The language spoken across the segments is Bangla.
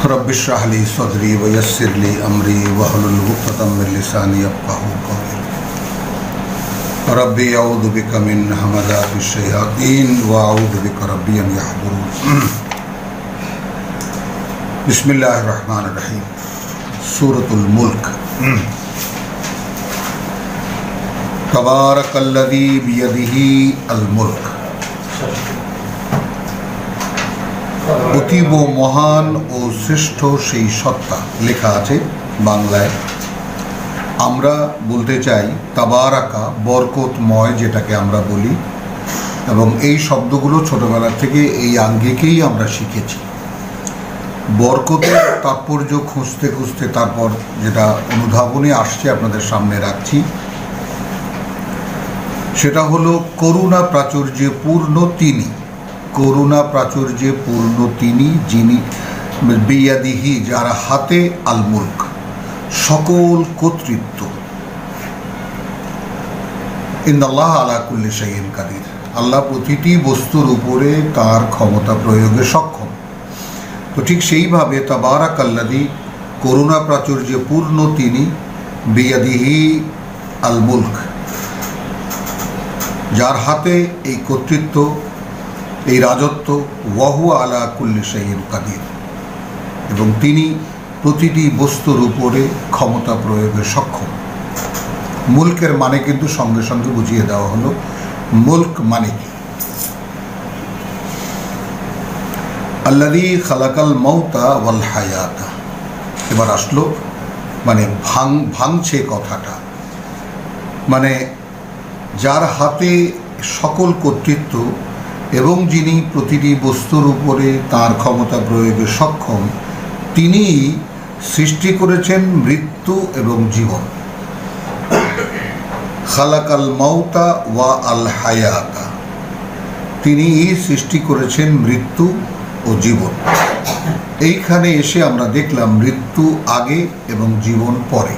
रब्बि इश्रह ली सदरी व यस्सिर ली अमरी वहलुल उक़दतम मिन लिसानी यफ़क़हू क़ौली। रब्बी अऊज़ु बिका मिन हमाज़ातिश शयातीन व अऊज़ु बिका रब्बी अन यहज़ुरून। बिस्मिल्लाहिर रहमानिर रहीम। सूरतुल मुल्क। तबारकल्लज़ी बियदिही अल मुल्क। অতীব মহান ও শ্রেষ্ঠ সেই সত্তা লেখা আছে বাংলায়। আমরা বলতে চাই তাবারাকা, বরকতময় যেটাকে আমরা বলি, এবং এই শব্দগুলো ছোটবেলা থেকে এই আঙ্গিকেই আমরা শিখেছি। বরকতের তাৎপর্য খুঁজতে খুঁজতে তারপর যেটা অনুধাবনে আসছে আপনাদের সামনে রাখছি, সেটা হলো করুণা প্রাচুর্যে পূর্ণ তিনি। করুণা প্রাচুর্যে পূর্ণ তিনি, যিনি বিয়াদিহি, যার হাতে আল মুলক, সকল কর্তৃত্ব। ইন্নাল্লাহ আলা কুল্লি শাইইন কাদির, আল্লাহ প্রতিটি বস্তুর উপরে তার ক্ষমতা প্রয়োগে সক্ষম। তো ঠিক সেইভাবে তাবারাকাল্লাযী, করুণা প্রাচুর্যে পূর্ণ তিনি, বিয়াদিহি আল মুলক, যার হাতে এই কর্তৃত্ব, এই রাজত্ব, ওয়াহুয়া আলা কুল্লি শাইইন কাদির, এবং তিনি প্রতিটি বস্তুর উপরে ক্ষমতা প্রয়োগে সক্ষম। মুলকের মানে কিন্তু সঙ্গে সঙ্গে বুঝিয়ে দেওয়া হলো মুলক মানে কি। আল্লাযী খালাকাল মাউতা ওয়াল হায়াতা। এবার আসলো মানে ভাঙছে কথাটা, মানে যার হাতে সকল কর্তৃত্ব এবং যিনি প্রতিটি বস্তুর উপরে তার ক্ষমতা প্রয়োগে সক্ষম, তিনি সৃষ্টি করেছেন মৃত্যু এবং জীবন। খালাকাল মাউতা ওয়া আল হায়াতা, তিনি সৃষ্টি করেছেন মৃত্যু ও জীবন। এইখানে এসে আমরা দেখলাম মৃত্যু আগে এবং জীবন পরে।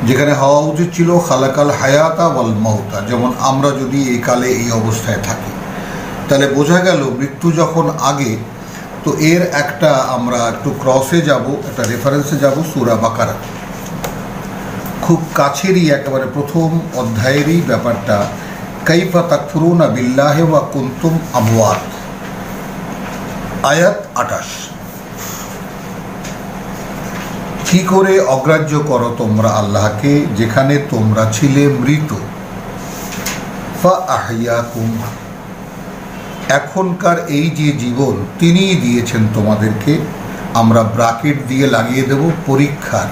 যেখানে হওয়া উচিত ছিল খালাকাল হায়াতা ওয়াল মাউতা, যেমন আমরা যদি এই কালে এই অবস্থায় থাকি, তাহলে বোঝা গেল মৃত্যু যখন আগে, তো এর একটা আমরা একটু ক্রসে যাব, একটা রেফারেন্সে যাব সূরা বাকারা। খুব কাছেরই একেবারে প্রথম অধ্যায়েরই ব্যাপারটা, কাইফা তাকফুরুনা বিল্লাহি ওয়া কুনতুম আমওয়াত, আয়াত 28। কি করে অগ্রাহ্য করো তোমরা আল্লাহকে, যেখানে তোমরা ছিলে মৃত। ফা আহইয়াকুম, এখনকার এই যে জীবন তিনিই দিয়েছেন তোমাদেরকে। আমরা ব্রাকেট দিয়ে লাগিয়ে দেব পরীক্ষার।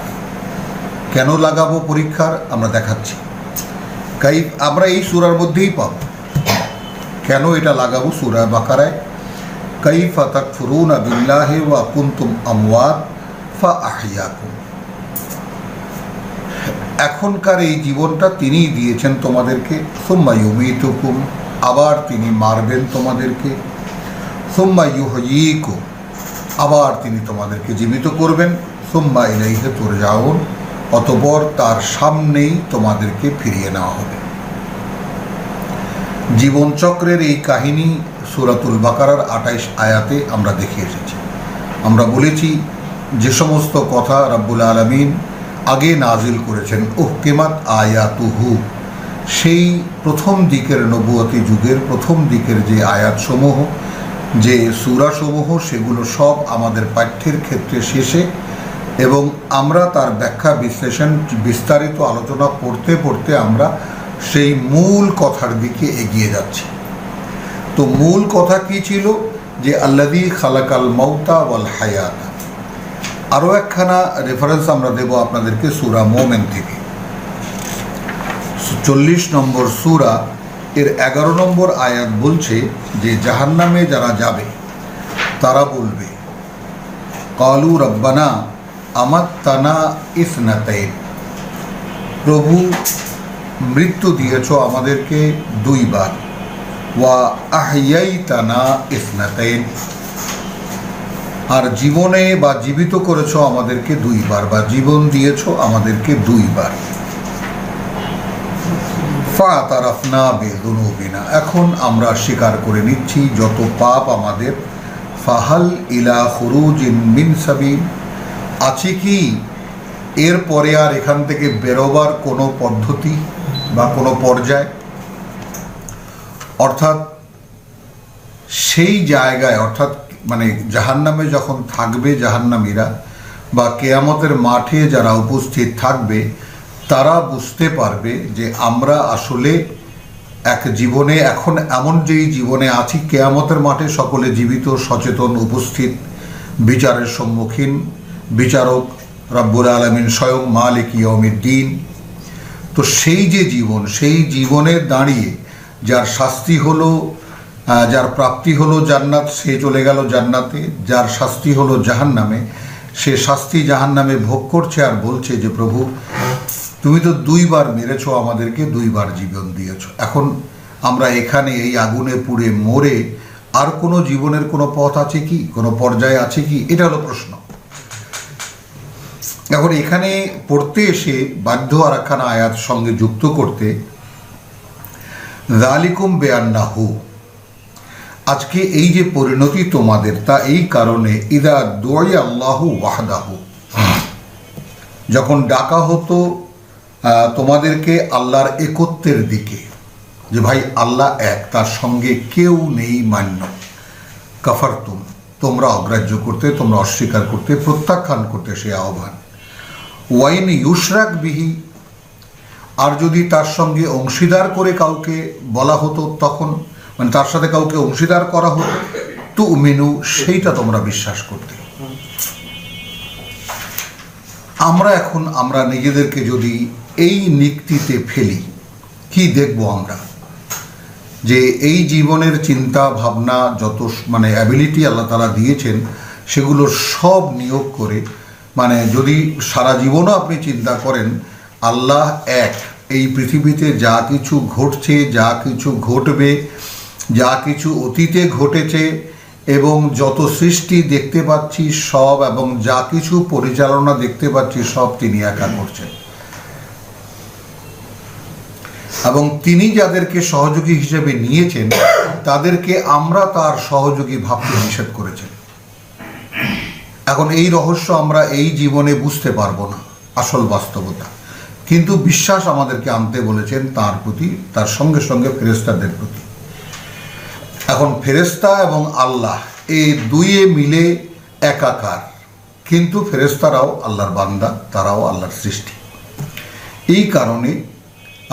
কেন লাগাবো পরীক্ষার, আমরা দেখাচ্ছি। আমরা এই সূরার মধ্যেই পাব। কেন এটা লাগাবো সূরা বাকারায়, কাইফা তাকফুরুনা বিল্লাহি ওয়া কুনতুম আমওয়াত ফা আহইয়াকুম। এখনকার এই জীবনটা তিনিই দিয়েছেন তোমাদেরকে। সুম্মা ইউমীতুকুম, আবার তিনি মারবেন তোমাদেরকে। সুম্মা ইউহয়ীকুম, আবার তিনি তোমাদেরকে জীবিত করবেন। সুম্মা ইলাইহি তুরজাউন, অতঃপর তার সামনেই তোমাদেরকে ফিরিয়ে নেওয়া হবে। জীবনচক্রের এই কাহিনী সূরাতুল বাকারার 28 আয়াতে আমরা দেখে এসেছি। আমরা বলেছি যে সমস্ত কথা রাব্বুল আলামিন আগে নাজিল করেছেন, উহকিমাত আয়াতুহু, সেই প্রথম দিকের নবুয়তি যুগের প্রথম দিকের যে আয়াতসমূহ, যে সূরাসমূহ, সেগুলো সব আমাদের পাঠ্যের ক্ষেত্রে শেষে, এবং আমরা তার ব্যাখ্যা বিশ্লেষণ বিস্তারিত আলোচনা পড়তে পড়তে আমরা সেই মূল কথার দিকে এগিয়ে যাচ্ছি। তো মূল কথা কি ছিল, যে আল্লাযী খালাকাল মাউতা ওয়াল হায়াতা। আরও একখানা রেফারেন্স আমরা দেব আপনাদেরকে সূরা মুমিন থেকে। 40 নম্বর সূরা এর 11 নম্বর আয়াত বলছে যে জাহান্নামে যারা যাবে তারা বলবে, কালু রব্বানা আমাত্তানা ইসনাতাইন, প্রভু মৃত্যু দিয়েছ আমাদেরকে 2 বার, ওয়া আহইয়াইতানা ইসনাতাইন, আর জীবনে বা জীবিত করেছ আমাদেরকে 2 বার, বা জীবন দিয়েছ আমাদেরকে 2 বার। ফাতারাফনা বিযুনুবিনা, এখন আমরা স্বীকার করে নিচ্ছি যত পাপ আমাদের। ফাহাল ইলা খুরুজিন মিন সাবিল, আছে কি এরপরে আর এখান থেকে বেরোবার কোনো পদ্ধতি বা কোনো পর্যায়? অর্থাৎ সেই জায়গায়, অর্থাৎ মানে জাহান্নামে যখন থাকবে জাহান্নামীরা বা কেয়ামতের মাঠে যারা উপস্থিত থাকবে, তারা বুঝতে পারবে যে আমরা আসলে এক জীবনে এখন এমন যেই জীবনে আছি, কেয়ামতের মাঠে সকলে জীবিত, সচেতন, উপস্থিত, বিচারের সম্মুখীন, বিচারক রব্বুল আলামিন স্বয়ং মালিক ইয়াউমিদ্দিন। তো সেই যে জীবন, সেই জীবনে দাঁড়িয়ে যার শাস্তি হলো, যার প্রাপ্তি হলো জান্নাত, সে চলে গেল জান্নাতে, যার শাস্তি হলো জাহান্নামে, সে শাস্তি জাহান্নামে ভোগ করছে আর বলছে যে প্রভু তুমি তো 2 বার মেরেছ আমাদেরকে, 2 বার জীবন দিয়েছ, এখন আমরা এখানে এই আগুনে পুড়ে মরে আর কোনো জীবনের কোনো পথ আছে কি, কোনো পর্যায়ে আছে কি? এটা হলো প্রশ্ন। এখন এখানে পড়তে এসে বাধ্য আর একখানা আয়াত সঙ্গে যুক্ত করতে, যালিকুম বিআন্নাহু, আজকে এই যে পরিণতি তোমাদের, তা এই কারণে ইদা দুআয়া আল্লাহু ওয়াহদাহু, যখন ডাকা হতো তোমাদেরকে আল্লাহর একত্বের দিকে, যে ভাই আল্লাহ এক, তার সঙ্গে কেউ নেই মান্য, কাফারতুম, তোমরা অগ্রাহ্য করতে, তোমরা অস্বীকার করতে, প্রত্যাখ্যান করতে সে আহ্বান। ওয়াইন ইউশরাক বিহি, আর যদি তার সঙ্গে অংশীদার করে কাউকে বলা হতো, তখন মানে তার সাথে কাউকে অংশীদার করা হতো, তো মেনু সেইটা তোমরা বিশ্বাস করতে। আমরা নিজেদেরকে যদি এই নিক্তিতে ফেলি, কি দেখব আমরা? যে এই জীবনের চিন্তা ভাবনা যত মানে অ্যাবিলিটি আল্লাহ তাআলা দিয়েছেন, সেগুলো সব নিয়োগ করে, মানে যদি সারা জীবনও আপনি চিন্তা করেন আল্লাহ এক, এই পৃথিবীতে যা কিছু ঘটছে, যা কিছু ঘটবে, যা কিছু অতীতে ঘটেছে এবং যত সৃষ্টি দেখতে পাচ্ছি সব, এবং যা কিছু পরিচালনা দেখতে পাচ্ছি সব তিনি একা করছেন, এবং তিনি যাদেরকে সহযোগী হিসেবে নিয়েছেন তাদেরকে আমরা তার সহযোগী ভাবতে নিষেধ করেছেন। এখন এই রহস্য আমরা এই জীবনে বুঝতে পারবো না, আসল বাস্তবতা, কিন্তু বিশ্বাস আমাদেরকে আনতে বলেছেন তার প্রতি, তার সঙ্গে সঙ্গে ফেরেশতাদের প্রতি। এখন ফেরেশতা এবং আল্লাহ এই দুয়ে মিলে একাকার, কিন্তু ফেরেশতারাও আল্লাহর বান্দা, তারাও আল্লাহর সৃষ্টি। এই কারণে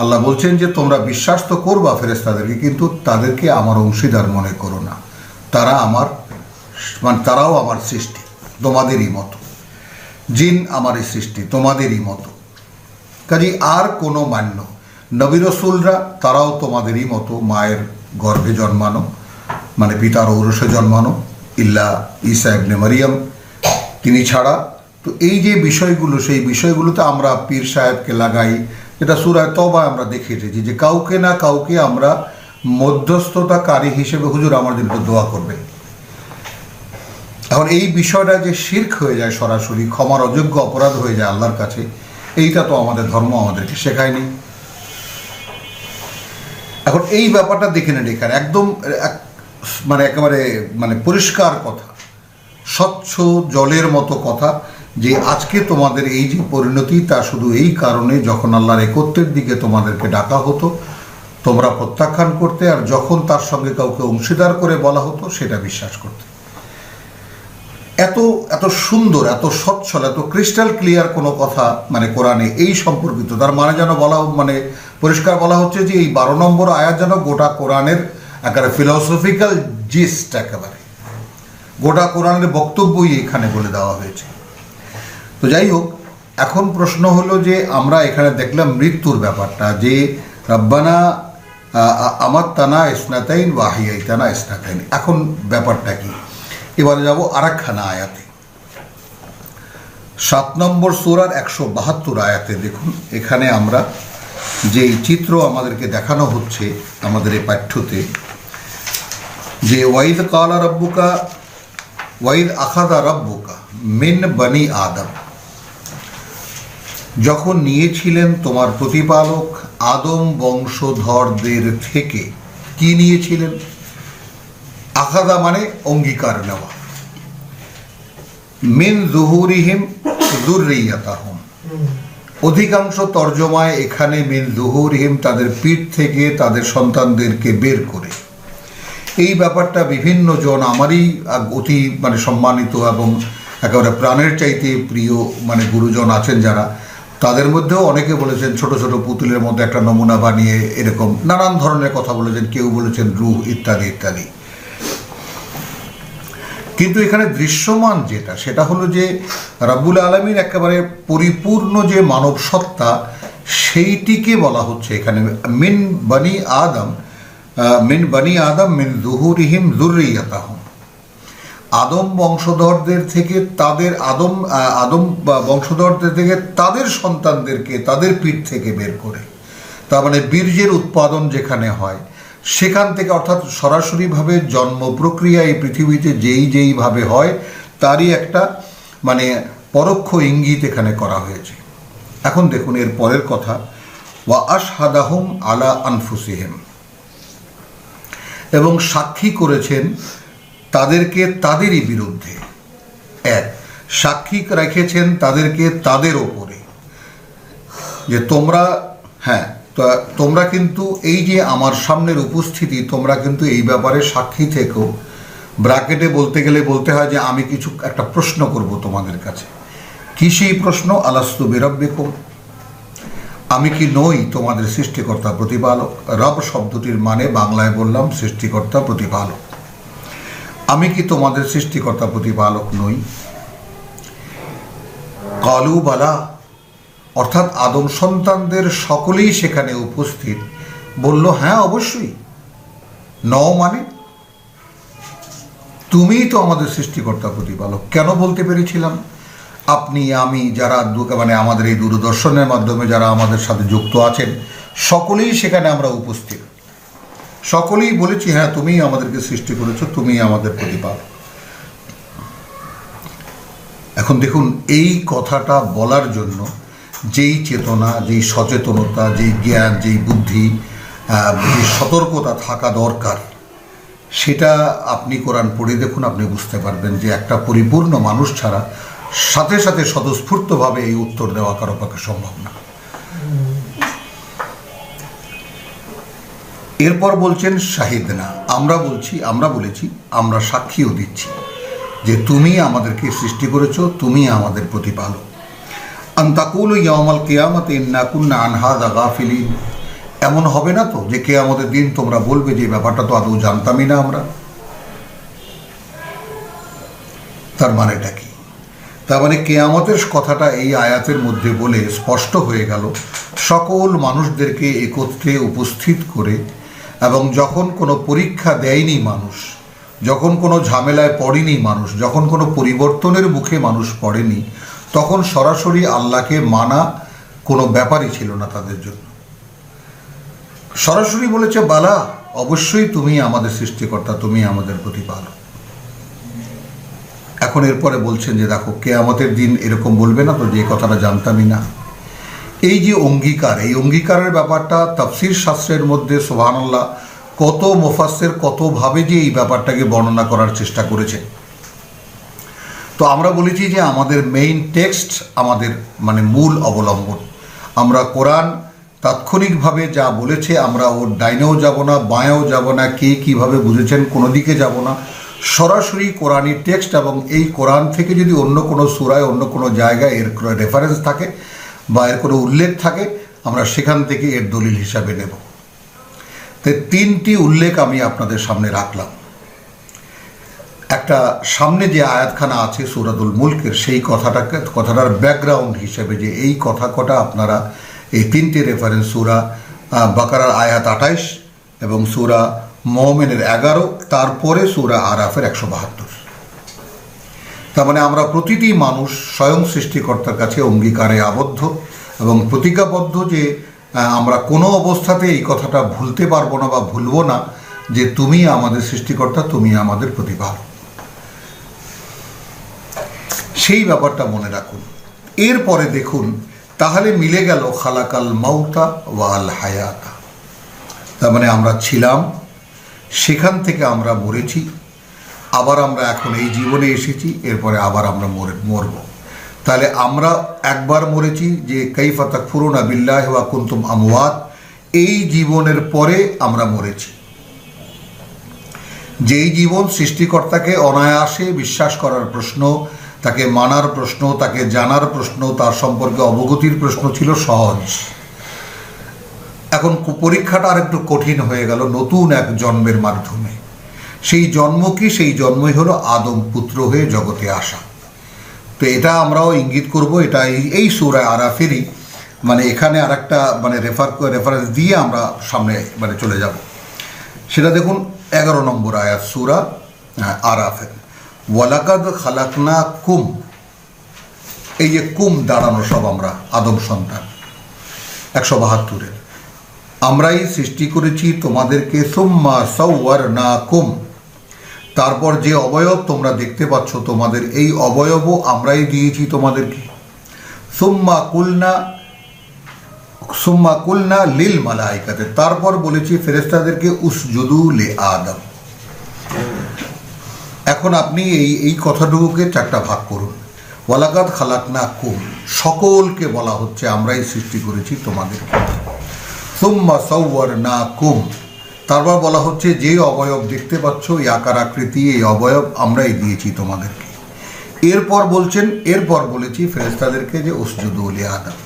আল্লাহ বলছেন যে তোমরা বিশ্বাস তো করবা ফেরেশতাদেরকে, কিন্তু তাদেরকে আমার অংশীদার মনে করো না, তারা আমার মানে তারাও আমার সৃষ্টি, তোমাদেরই মতো। জিন আমারই সৃষ্টি, তোমাদেরই মতো। কাজেই আর কোনো মান্য নবী রাসূলরা, তারাও তোমাদেরই মতো, মায়ের গর্ভে জন্মানো, মানে পিতার ঔরসে জন্মানো, ইল্লা ঈসা ইবনে মারিয়াম, তিনি ছাড়া। তো এই যে বিষয়গুলো, সেই বিষয়গুলোতে আমরা পীর সাহেবকে লাগাই, এটা সূরা তওবা আমরা দেখে এসেছি যে কাউকে না কাউকে আমরা মধ্যস্থতাকারী হিসেবে, হুজুর আমার জন্য দোয়া করবে। এখন এই বিষয়টা যে শিরক হয়ে যায়, সরাসরি ক্ষমার অযোগ্য অপরাধ হয়ে যায় আল্লাহর কাছে, এইটা তো আমাদের ধর্ম আমাদেরকে শেখায়নি। এখন এই ব্যাপারটা দেখে নেন, এখানে একদম মানে একেবারে মানে পরিষ্কার কথা, স্বচ্ছ জলের মতো কথা, যে আজকে তোমাদের এই যে পরিণতি, তা শুধু এই কারণে যখন আল্লাহর একত্বের দিকে তোমাদেরকে ডাকা হতো তোমরা প্রত্যাখ্যান করতে, আর যখন তার সঙ্গে কাউকে অংশীদার করে বলা হতো সেটা বিশ্বাস করতে। এত এত সুন্দর, এত সচ্ছল, এত ক্রিস্টাল ক্লিয়ার কোনো কথা মানে কোরআনে এই সম্পর্কিত, তার মানে যেন বলা, মানে পরিষ্কার বলা হচ্ছে যে এই 12 নম্বর আয়াত যেন গোটা কোরআনের একেবারে ফিলোসফিক্যাল জিস্ট, একেবারে গোটা কোরআনের বক্তব্যই এখানে বলে দেওয়া হয়েছে। তো যাই হোক, এখন প্রশ্ন হলো যে আমরা এখানে দেখলাম মৃত্যুর ব্যাপারটা, যে রব্বানা আমাত্তানা ইসনাতাইন ওয়া আহইয়াইতানা ইসনাতাইন। এখন ব্যাপারটা কি? এবারে যাব আরেকখানা আয়াতে, 7 নম্বর সূরার 172 আয়াতে। দেখুন এখানে আমরা যে চিত্র আমাদেরকে দেখানো হচ্ছে আমাদের এই পাঠ্যতে, যে ওয়াইদ কালা রব্বুকা ওয়াইদ আখাযা রাব্বুকা মিন বনি আদম, যখন নিয়েছিলেন তোমার প্রতিপালক আদম বংশধরদের থেকে। কি নিয়েছিলেন? আখাযা মানে অঙ্গীকার নেওয়া, মিন যুহুরিহিম যুররিয়াতাহুম, অধিকাংশ তর্জমায় এখানে মিন যুহুরিহিম তাদের পিঠ থেকে তাদের সন্তানদেরকে বের করে। এই ব্যাপারটা বিভিন্ন জন, আমারই অতি সম্মানিত এবং একেবারে প্রাণের চাইতে প্রিয় গুরুজন আছেন যারা, তাদের মধ্যেও অনেকে বলেছেন ছোট ছোট পুতুলের মধ্যে একটা নমুনা বানিয়ে, এরকম নানান ধরনের কথা বলেছেন, কেউ বলেছেন রূহ ইত্যাদি ইত্যাদি। কিন্তু এখানে দৃশ্যমান যেটা, সেটা হলো যে রাব্বুল আলামিন একেবারে পরিপূর্ণ যে মানব সত্তা, সেইটিকে বলা হচ্ছে এখানে মিন বানি আদম মিন যুহুরিহিম যুররিয়াতাহুম, আদম বংশধরদের থেকে তাদের সন্তানদেরকে তাদের পিঠ থেকে বের করে। তার বীর্যের উৎপাদন যেখানে হয় সেখান থেকে, অর্থাৎ সরাসরিভাবে জন্ম প্রক্রিয়া এই পৃথিবীতে যেইভাবে হয় তারই একটা পরোক্ষ ইঙ্গিত এখানে করা হয়েছে। এখন দেখুন এর পরের কথা, ওয়া আশহাদাহুম আলা আনফুসিহিম, এবং সাক্ষী করেছেন তাদেরকে তাদেরই বিরুদ্ধে। এক, সাক্ষী রেখেছেন তাদেরকে তাদের ওপরে, যে তোমরা কিন্তু এই যে আমার সামনের উপস্থিতি, তোমরা কিন্তু এই ব্যাপারে সাক্ষী থেকেও। ব্র্যাকেটে বলতে গেলে বলতে হয় যে আমি কিছু একটা প্রশ্ন করব তোমাদের কাছে। কি সেই প্রশ্ন? আলাস্তু বিরাব্বিকুম, আমি কি নই তোমাদের সৃষ্টিকর্তা প্রতিপালক? রব শব্দটির মানে বাংলায় বললাম সৃষ্টিকর্তা প্রতিপালক। আমি কি তোমাদের সৃষ্টিকর্তা প্রতিপালক নই? কালু বালা, অর্থাৎ আদম সন্তানদের সকলেই সেখানে উপস্থিত বলল হ্যাঁ অবশ্যই। মানে তুমিই তো আমাদের সৃষ্টিকর্তা প্রতিপালক। কেন বলতে পেরেছিলাম? আপনি, আমি, যারা আমাদের এই দূরদর্শনের মাধ্যমে যারা আমাদের সাথে যুক্ত আছেন, সকলেই সেখানে আমরা উপস্থিত, সকলেই বলেছি হ্যাঁ তুমিই আমাদেরকে সৃষ্টি করেছো, তুমিই আমাদের প্রতিপালক। এখন দেখুন এই কথাটা বলার জন্য যেই চেতনা, যেই সচেতনতা, যেই জ্ঞান, যেই বুদ্ধি, যে সতর্কতা থাকা দরকার, সেটা আপনি কোরআন পড়ে দেখুন, আপনি বুঝতে পারবেন যে একটা পরিপূর্ণ মানুষ ছাড়া সাথে সাথে স্বতঃস্ফূর্তভাবে এই উত্তর দেওয়া কারো পক্ষে সম্ভব না। এরপর বলছেন শাহিদ না, আমরা বলেছি, আমরা সাক্ষীও দিচ্ছি যে তুমি আমাদেরকে সৃষ্টি করেছো, তুমি আমাদের প্রতিপালক। আনতাকুলু ইয়াউমাল কিয়ামাতি ইন্না কুন্না আন হাযা গাফিলিন, এমন হবে না তো যে কিয়ামতের দিন তোমরা বলবে যে ব্যাপারটা তো আদৌ জানতামই না আমরা। তার মানেটা কি? তার মানে কিয়ামতের কথাটা এই আয়াতের মধ্যে বলে স্পষ্ট হয়ে গেল সকল মানুষদেরকে একত্রে উপস্থিত করে, এবং যখন কোনো পরীক্ষা দেয়নি মানুষ, যখন কোনো ঝামেলায় পড়েনি মানুষ, যখন কোনো পরিবর্তনের মুখে মানুষ পড়েনি, তখন সরাসরি আল্লাহকে মানা কোনো ব্যাপারই ছিল না তাদের জন্য। সরাসরি বলেছে বালা, অবশ্যই তুমি আমাদের সৃষ্টিকর্তা, তুমি আমাদের প্রতিপালক। এখন এরপরে বলছেন যে দেখো কিয়ামতের দিন এরকম বলবে না তো যে কথাটা জানতামই না। এই যে অঙ্গীকার, এই অঙ্গীকারের ব্যাপারটা তাফসীর শাস্ত্রের মধ্যে সুবহানাল্লাহ কত মুফাসসির কতভাবে যে এই ব্যাপারটাকে বর্ণনা করার চেষ্টা করেছে। তো আমরা বলেছি যে আমাদের মেইন টেক্সট, আমাদের মূল অবলম্বন, আমরা কোরআন তাৎক্ষণিকভাবে যা বলেছে আমরা ওর ডাইনেও যাব না, বাঁয়েও যাব না, কে কীভাবে বুঝেছেন কোনো দিকে যাব না, সরাসরি কোরআনি টেক্সট। এবং এই কোরআন থেকে যদি অন্য কোনো সূরায়, অন্য কোনো জায়গায় এর রেফারেন্স থাকে বা এর কোনো উল্লেখ থাকে, আমরা সেখান থেকে এর দলিল হিসাবে নেব। তাই তিনটি উল্লেখ আমি আপনাদের সামনে রাখলাম। একটা সামনে যে আয়াতখানা আছে সূরাতুল মুলকের, সেই কথাটার ব্যাকগ্রাউন্ড হিসেবে যে এই কথা কটা আপনারা এই তিনটে রেফারেন্স, সূরা বাকারার আয়াত 28 এবং সূরা মুমিনের 11, তারপরে সূরা আরাফের 172। তার মানে আমরা প্রতিটি মানুষ স্বয়ং সৃষ্টিকর্তার কাছে অঙ্গীকারে আবদ্ধ এবং প্রতিজ্ঞাবদ্ধ যে আমরা কোনো অবস্থাতে এই কথাটা ভুলতে পারবো না বা ভুলবো না যে তুমি আমাদের সৃষ্টিকর্তা, তুমি আমাদের প্রতিপালক। সেই ব্যাপারটা মনে রাখুন। এরপরে দেখুন তাহলে মিলে গেল খালাকাল মাউতা ওয়াল হায়াতা, তার মানে আমরা ছিলাম, সেখান থেকে আমরা মরেছি, আবার আমরা এখন এই জীবনে এসেছি, এরপরে আবার আমরা মরব। তাহলে আমরা একবার মরেছি যে কাইফা তাকফুরুনা বিল্লাহি ওয়া কুনতুম আমওয়াত, এই জীবনের পরে আমরা মরেছি। যেই জীবন সৃষ্টিকর্তাকে অনায়াসে বিশ্বাস করার প্রশ্ন, তাকে মানার প্রশ্ন, তাকে জানার প্রশ্ন, তার সম্পর্কে অবগতির প্রশ্ন ছিল সহজ, এখন পরীক্ষাটা আর একটু কঠিন হয়ে গেল নতুন এক জন্মের মাধ্যমে। সেই জন্ম কি? সেই জন্মই হলো আদম পুত্র হয়ে জগতে আসা। তো এটা আমরাও ইঙ্গিত করব, এটা এই সূরা আরাফেরই এখানে আর একটা রেফারেন্স দিয়ে আমরা সামনে চলে যাব। সেটা দেখুন 11 নম্বর আয়াত সূরা আরাফের, ওয়ালাকাদ খালাকনা কুম। এই যে কুম দাঁড়ানো সব আমরা আদম সন্তান 172-এর, আমরাই সৃষ্টি করেছি তোমাদেরকে, সুম্মা সাওয়ারনাকুম, তারপর যে অবয়ব তোমরা দেখতে পাচ্ছ তোমাদের এই অবয়বও আমরাই দিয়েছি তোমাদেরকে। সুম্মা কুলনা লিল মালাইকাতে, তারপর বলেছি ফেরেশতাদেরকে উসজুদু লি আদম। এখন আপনি এই কথাটুকুকে 4টা ভাগ করুন। ওয়ালাকাদ খালাকনাকুম, সকলকে বলা হচ্ছে আমরাই সৃষ্টি করেছি তোমাদেরকে। সুম্মা সাওয়ারনাকুম, তারপর বলা হচ্ছে যে অবয়ব দেখতে পাচ্ছ এই আকার আকৃতি, এই অবয়ব আমরাই দিয়েছি তোমাদেরকে। এরপর বলেছি ফেরেশতাদেরকে যে উসজুদু লি আদম।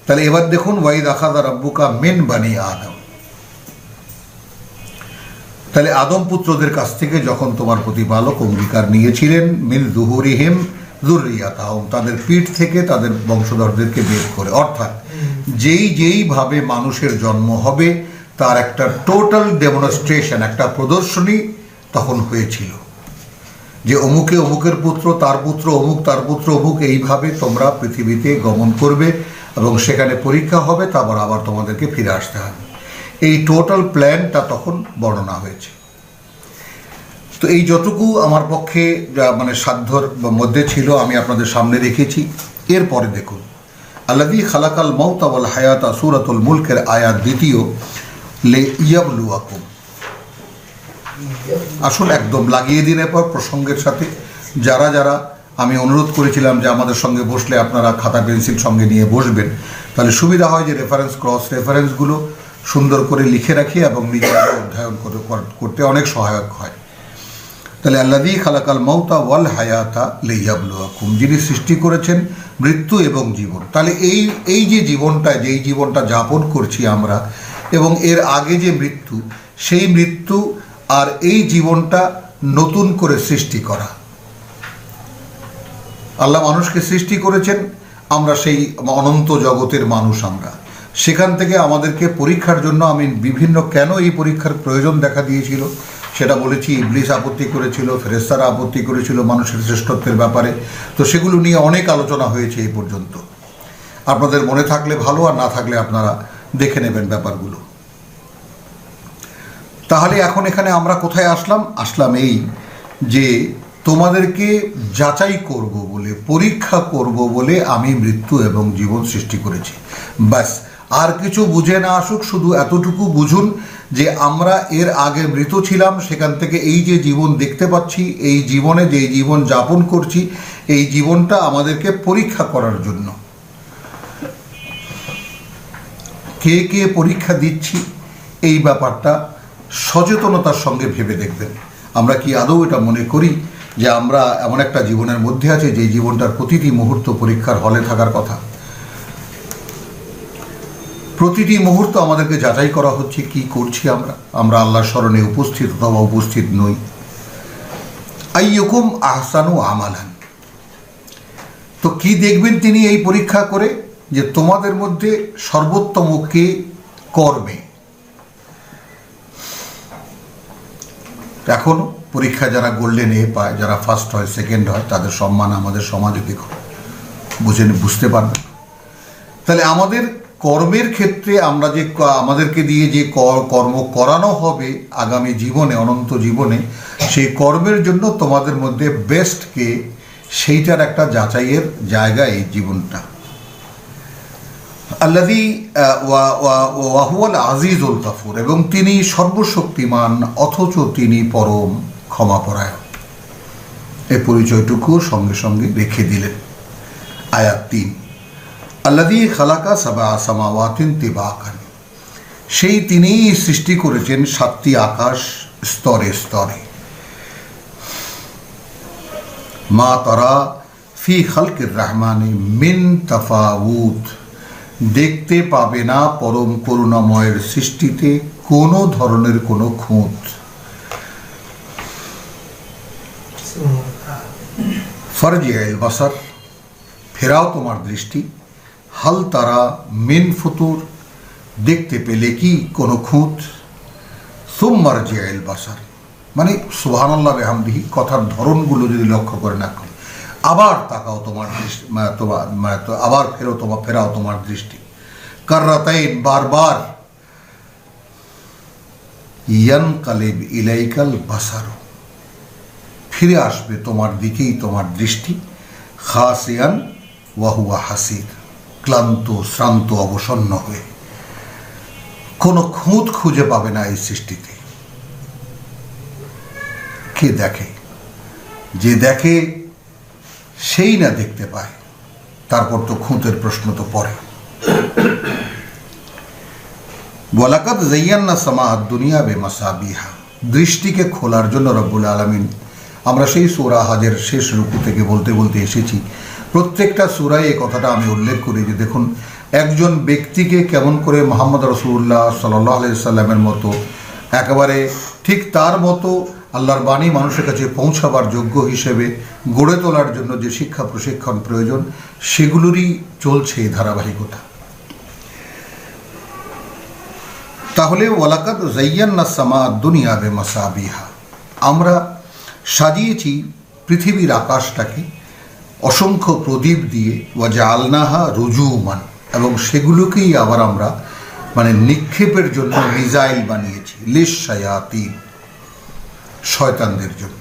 তাহলে এবার দেখুন, ওয়াইদ আখাযা রাব্বুকা মিন বানি আদম, তাহলে আদম পুত্রদের কাছ থেকে যখন তোমার প্রতিপালক অঙ্গীকার নিয়েছিলেন, মিন যুহুরিহিম যুররিয়াতাহুম, তাদের পিঠ থেকে তাদের বংশধরদেরকে বের করে, অর্থাৎ যেইভাবে মানুষের জন্ম হবে তার একটা টোটাল ডেমনস্ট্রেশন, একটা প্রদর্শনী তখন হয়েছিল যে অমুকের পুত্র, তার পুত্র অমুক, তার পুত্র অমুক, এইভাবে তোমরা পৃথিবীতে গমন করবে এবং সেখানে পরীক্ষা হবে, তারপর আবার তোমাদেরকে ফিরে আসতে হবে। এই টোটাল প্ল্যানটা তখন বর্ণনা হয়েছে। তো এই যতটুকু আমার পক্ষে সাধ্যর মধ্যে ছিল আমি আপনাদের সামনে রেখেছি। এরপরে দেখুন, আল্লাযী খালাকাল মাউতা ওয়াল হায়াতা, সূরাতুল মুলকের আয়াত 2 লিয়াবলুয়াকুম। আসুন একদম লাগিয়ে দিন এরপর প্রসঙ্গের সাথে। যারা আমি অনুরোধ করেছিলাম যে আমাদের সঙ্গে বসলে আপনারা খাতা পেন্সিল সঙ্গে নিয়ে বসবেন, তাহলে সুবিধা হয় যে ক্রস রেফারেন্সগুলো সুন্দর করে লিখে রাখি এবং নিজেরা অধ্যয়ন করতে অনেক সহায়ক হয়। তাহলে আল্লাযী খালাকাল মাউতা ওয়াল হায়াতা লিয়াবলুয়াকুম, যিনি সৃষ্টি করেছেন মৃত্যু এবং জীবন। তাহলে এই যে জীবনটা যাপন করছি আমরা, এবং এর আগে যে মৃত্যু, সেই মৃত্যু আর এই জীবনটা নতুন করে সৃষ্টি করা। আল্লাহ মানুষকে সৃষ্টি করেছেন, আমরা সেই অনন্ত জগতের মানুষ। আমরা সেখান থেকে আমাদেরকে পরীক্ষার জন্য কেন এই পরীক্ষার প্রয়োজন দেখা দিয়েছিল সেটা বলেছি। ইবলিস আপত্তি করেছিল, ফেরেশতারা আপত্তি করেছিল মানুষের শ্রেষ্ঠত্বের ব্যাপারে। তো সেগুলো নিয়ে অনেক আলোচনা হয়েছে এই পর্যন্ত। আপনাদের মনে থাকলে ভালো, আর না থাকলে আপনারা দেখে নেবেন ব্যাপারগুলো। তাহলে এখন এখানে আমরা কোথায় আসলাম এই যে তোমাদেরকে যাচাই করব বলে, পরীক্ষা করব বলে আমি মৃত্যু এবং জীবন সৃষ্টি করেছি। ব্যাস, আর কিছু বুঝে না আসুক, শুধু এতটুকু বুঝুন যে আমরা এর আগে মৃত ছিলাম, সেখান থেকে এই যে জীবন দেখতে পাচ্ছি, এই জীবনে যে জীবন যাপন করছি, এই জীবনটা আমাদেরকে পরীক্ষা করার জন্য। কে কে পরীক্ষা দিচ্ছি এই ব্যাপারটা সচেতনতার সঙ্গে ভেবে দেখবেন। আমরা কি আদৌ এটা মনে করি যে আমরা এমন একটা জীবনের মধ্যে আছি যে জীবনটার প্রতিটি মুহূর্ত পরীক্ষার হলে থাকার কথা? প্রতিটি মুহূর্ত আমাদেরকে যাচাই করা হচ্ছে কি করছি আমরা আল্লাহর স্মরণে উপস্থিত অথবা উপস্থিত নই। আইয়ুকুম আহসানু আমালান, তো কি দেখবেন তিনি এই পরীক্ষা করে? যে তোমাদের মধ্যে সর্বোত্তম কে কর্মে। এখনো পরীক্ষা যারা গোল্ডেন এ পায়, যারা ফার্স্ট হয়, সেকেন্ড হয়, তাদের সম্মান আমাদের সমাজে দেখুন, বুঝতে পারবেন। তাহলে আমাদের কর্মের ক্ষেত্রে আমরা যে আমাদেরকে দিয়ে যে কর্ম করানো হবে আগামী জীবনে, অনন্ত জীবনে, সেই কর্মের জন্য তোমাদের মধ্যে বেস্ট কে, সেইটার একটা যাচাইয়ের জায়গা এই জীবনটা। আল্লাযী ওয়া হুয়াল আজিজুল গাফুর, এবং তিনি সর্বশক্তিমান অথচ তিনি পরম ক্ষমাপরায়ণ। এই পরিচয়টুকু সঙ্গে সঙ্গে রেখে দিলেন। আয়াত 3, আল্লাযী খালাকা সাবআ সামাওয়াতিন তিবাকান, সেই তিনিই সৃষ্টি করেছেন 7টি আকাশ স্তরে স্তরে। মা তারা ফি খালকির রহমানি মিন তাফাউত, দেখতে পাবে না পরম করুণাময়ের সৃষ্টিতে কোনো ধরনের কোনো খুঁত। ফারজিআল বাসার, ফেরাও তোমার দৃষ্টি, হাল তারা মিন ফুতুর, দেখতে পেলে কি কোনো খুঁত। সুম্মা রজিআল বাসার, মানে সুবহানাল্লাহ বিহামদিহি, কথার ধরনগুলো যদি লক্ষ্য করে না করে, আবার তাকাও তোমার দৃষ্টি, আবার ফেরাও তোমার দৃষ্টি। কাররাতাইন, বারবার। ইয়ানকালিব ইলাইকাল বাসার, ফিরে আসবে তোমার দিকেই তোমার দৃষ্টি। খাসিয়ান ওয়া হুয়া হাসির, ক্লান্ত শ্রান্ত অবসন্ন হয়ে। কোনো খুঁত খুঁজে পাবে না এই সৃষ্টিতে। কে দেখে? যে দেখে সেই না দেখতে পায়, তারপর তো খুঁতের প্রশ্ন তো পড়ে। ওয়ালাকাদ যায়্যানা সামাআদ দুনিয়া বিমাসাবিহা, দৃষ্টিকে খোলার জন্য রব্বুল আলামিন, আমরা সেই সূরা হজের শেষ রুকু থেকে বলতে বলতে এসেছি। প্রত্যেকটা সূরায় এই কথাটা আমি উল্লেখ করি যে দেখুন, একজন ব্যক্তিকে কেমন করে মুহাম্মদ রাসূলুল্লাহ সাল্লাল্লাহু আলাইহি সাল্লামের মতো, একেবারে ঠিক তার মতো আল্লাহর বাণী মানুষের কাছে পৌঁছাবার যোগ্য হিসেবে গড়ে তোলার জন্য যে শিক্ষা প্রশিক্ষণ প্রয়োজন, সেগুলোরই চলছে এই ধারাবাহিকতা। তাহলে ওয়ালাকাদ যায়্যানা সামাআদ দুনিয়া বিমাসাবিহা, আমরা সাজিয়েছি পৃথিবীর আকাশটাকে অসংখ্য প্রদীপ দিয়ে। ওয়াজআলনাহা রুজুমান, এবং সেগুলোকেই আবার আমরা নিক্ষেপের জন্য মিসাইল বানিয়েছি। লিশ-শায়াতিন, শয়তানদের জন্য।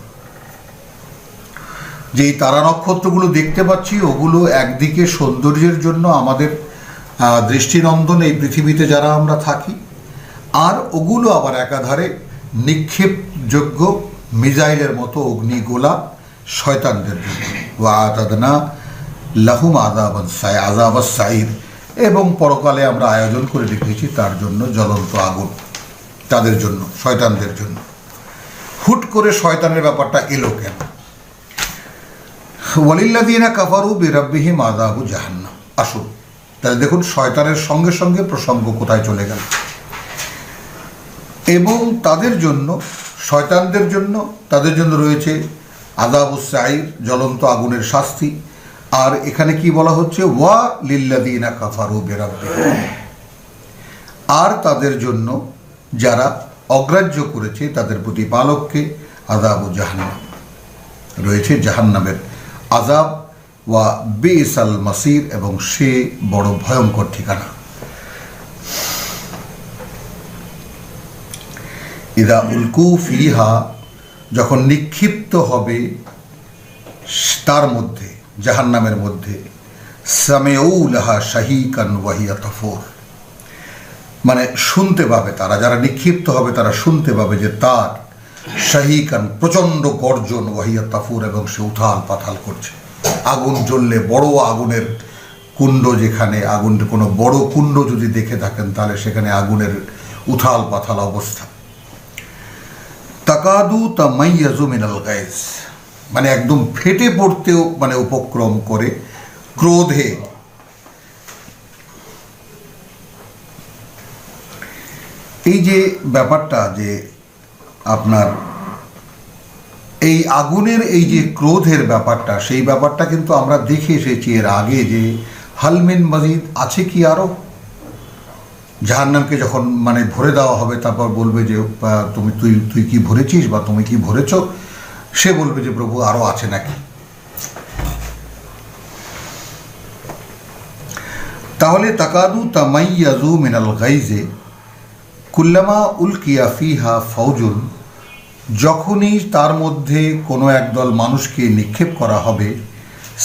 যেই তারা নক্ষত্রগুলো দেখতে পাচ্ছি, ওগুলো একদিকে সৌন্দর্যের জন্য আমাদের দৃষ্টিনন্দন এই পৃথিবীতে যারা আমরা থাকি, আর ওগুলো আবার একাধারে নিক্ষেপযোগ্য মিসাইলের মতো অগ্নিগোলা শয়তানদের জন্য। ওয়া আতাদনা লাহুম আযাবাস সাইর, এবং পরকালে আমরা আয়োজন করে রেখেছি তার জন্য জ্বলন্ত আগুন, তাদের জন্য, শয়তানদের জন্য। হুট করে শয়তানের ব্যাপারটা এলো কেন? ওয়ালিল্লাযীনা কাফারু বিরাব্বিহিম আযাবু জাহান্নাম। আসুন তাহলে দেখুন, শয়তানের সঙ্গে সঙ্গে প্রসঙ্গ কোথায় চলে গেল। এবং তাদের জন্য, শয়তানদের জন্য, তাদের জন্য রয়েছে আযাবুস সাইর, জ্বলন্ত আগুনের শাস্তি। আর এখানে কি বলা হচ্ছে? ওয়া লিল্লাযীনা কাফারু বিরাব্বিহিম, আর তাদের জন্য যারা অগ্রাহ্য করেছে তাদের প্রতিপালককে, আযাবু জাহান্নাম, রয়েছে জাহান্নামের আযাব। ওয়া বিসাল মাসির, এবং সে বড় ভয়ঙ্কর ঠিকানা। ইদা উলকু ফিহা, যখন নিক্ষিপ্ত হবে তার মধ্যে, জাহান্নামের মধ্যে, সামিউ লাহা শাহীকান ওয়া হিয়া তাফুর, শুনতে পাবে তারা, যারা নিক্ষিপ্ত হবে তারা শুনতে পাবে যে তার শাহীকান, প্রচণ্ড গর্জন, ওয়া হিয়া তাফুর, এবং সে উথাল পাথাল করছে। আগুন জ্বললে, বড় আগুনের কুণ্ড, যেখানে আগুন, কোনো বড় কুণ্ড যদি দেখে থাকেন তাহলে সেখানে আগুনের উথাল পাথাল অবস্থা। তাকাদু তামাইয়াজু মিনাল গায়জ, একদম ফেটে পড়তেও উপক্রম করে ক্রোধে। এই যে ব্যাপারটা, যে আপনার এই আগুনের এই যে ক্রোধের ব্যাপারটা, সেই ব্যাপারটা কিন্তু আমরা দেখে এসেছি এর আগে, যে হালমিন মাজিদ, আছে কি আরো? জাহান্নামকে যখন ভরে দেওয়া হবে, তারপর বলবে যে তুই কি ভরেছিস, বা তুমি কি ভরেছ? সে বলবে যে প্রভু আরো আছে নাকি। তাহলে তাকাদু তামাইয়াজু মিনাল গাইজে কুল্লামা উলকিয়া ফিহা ফাউজুন, যখনই তার মধ্যে কোনো একদল মানুষকে নিক্ষেপ করা হবে,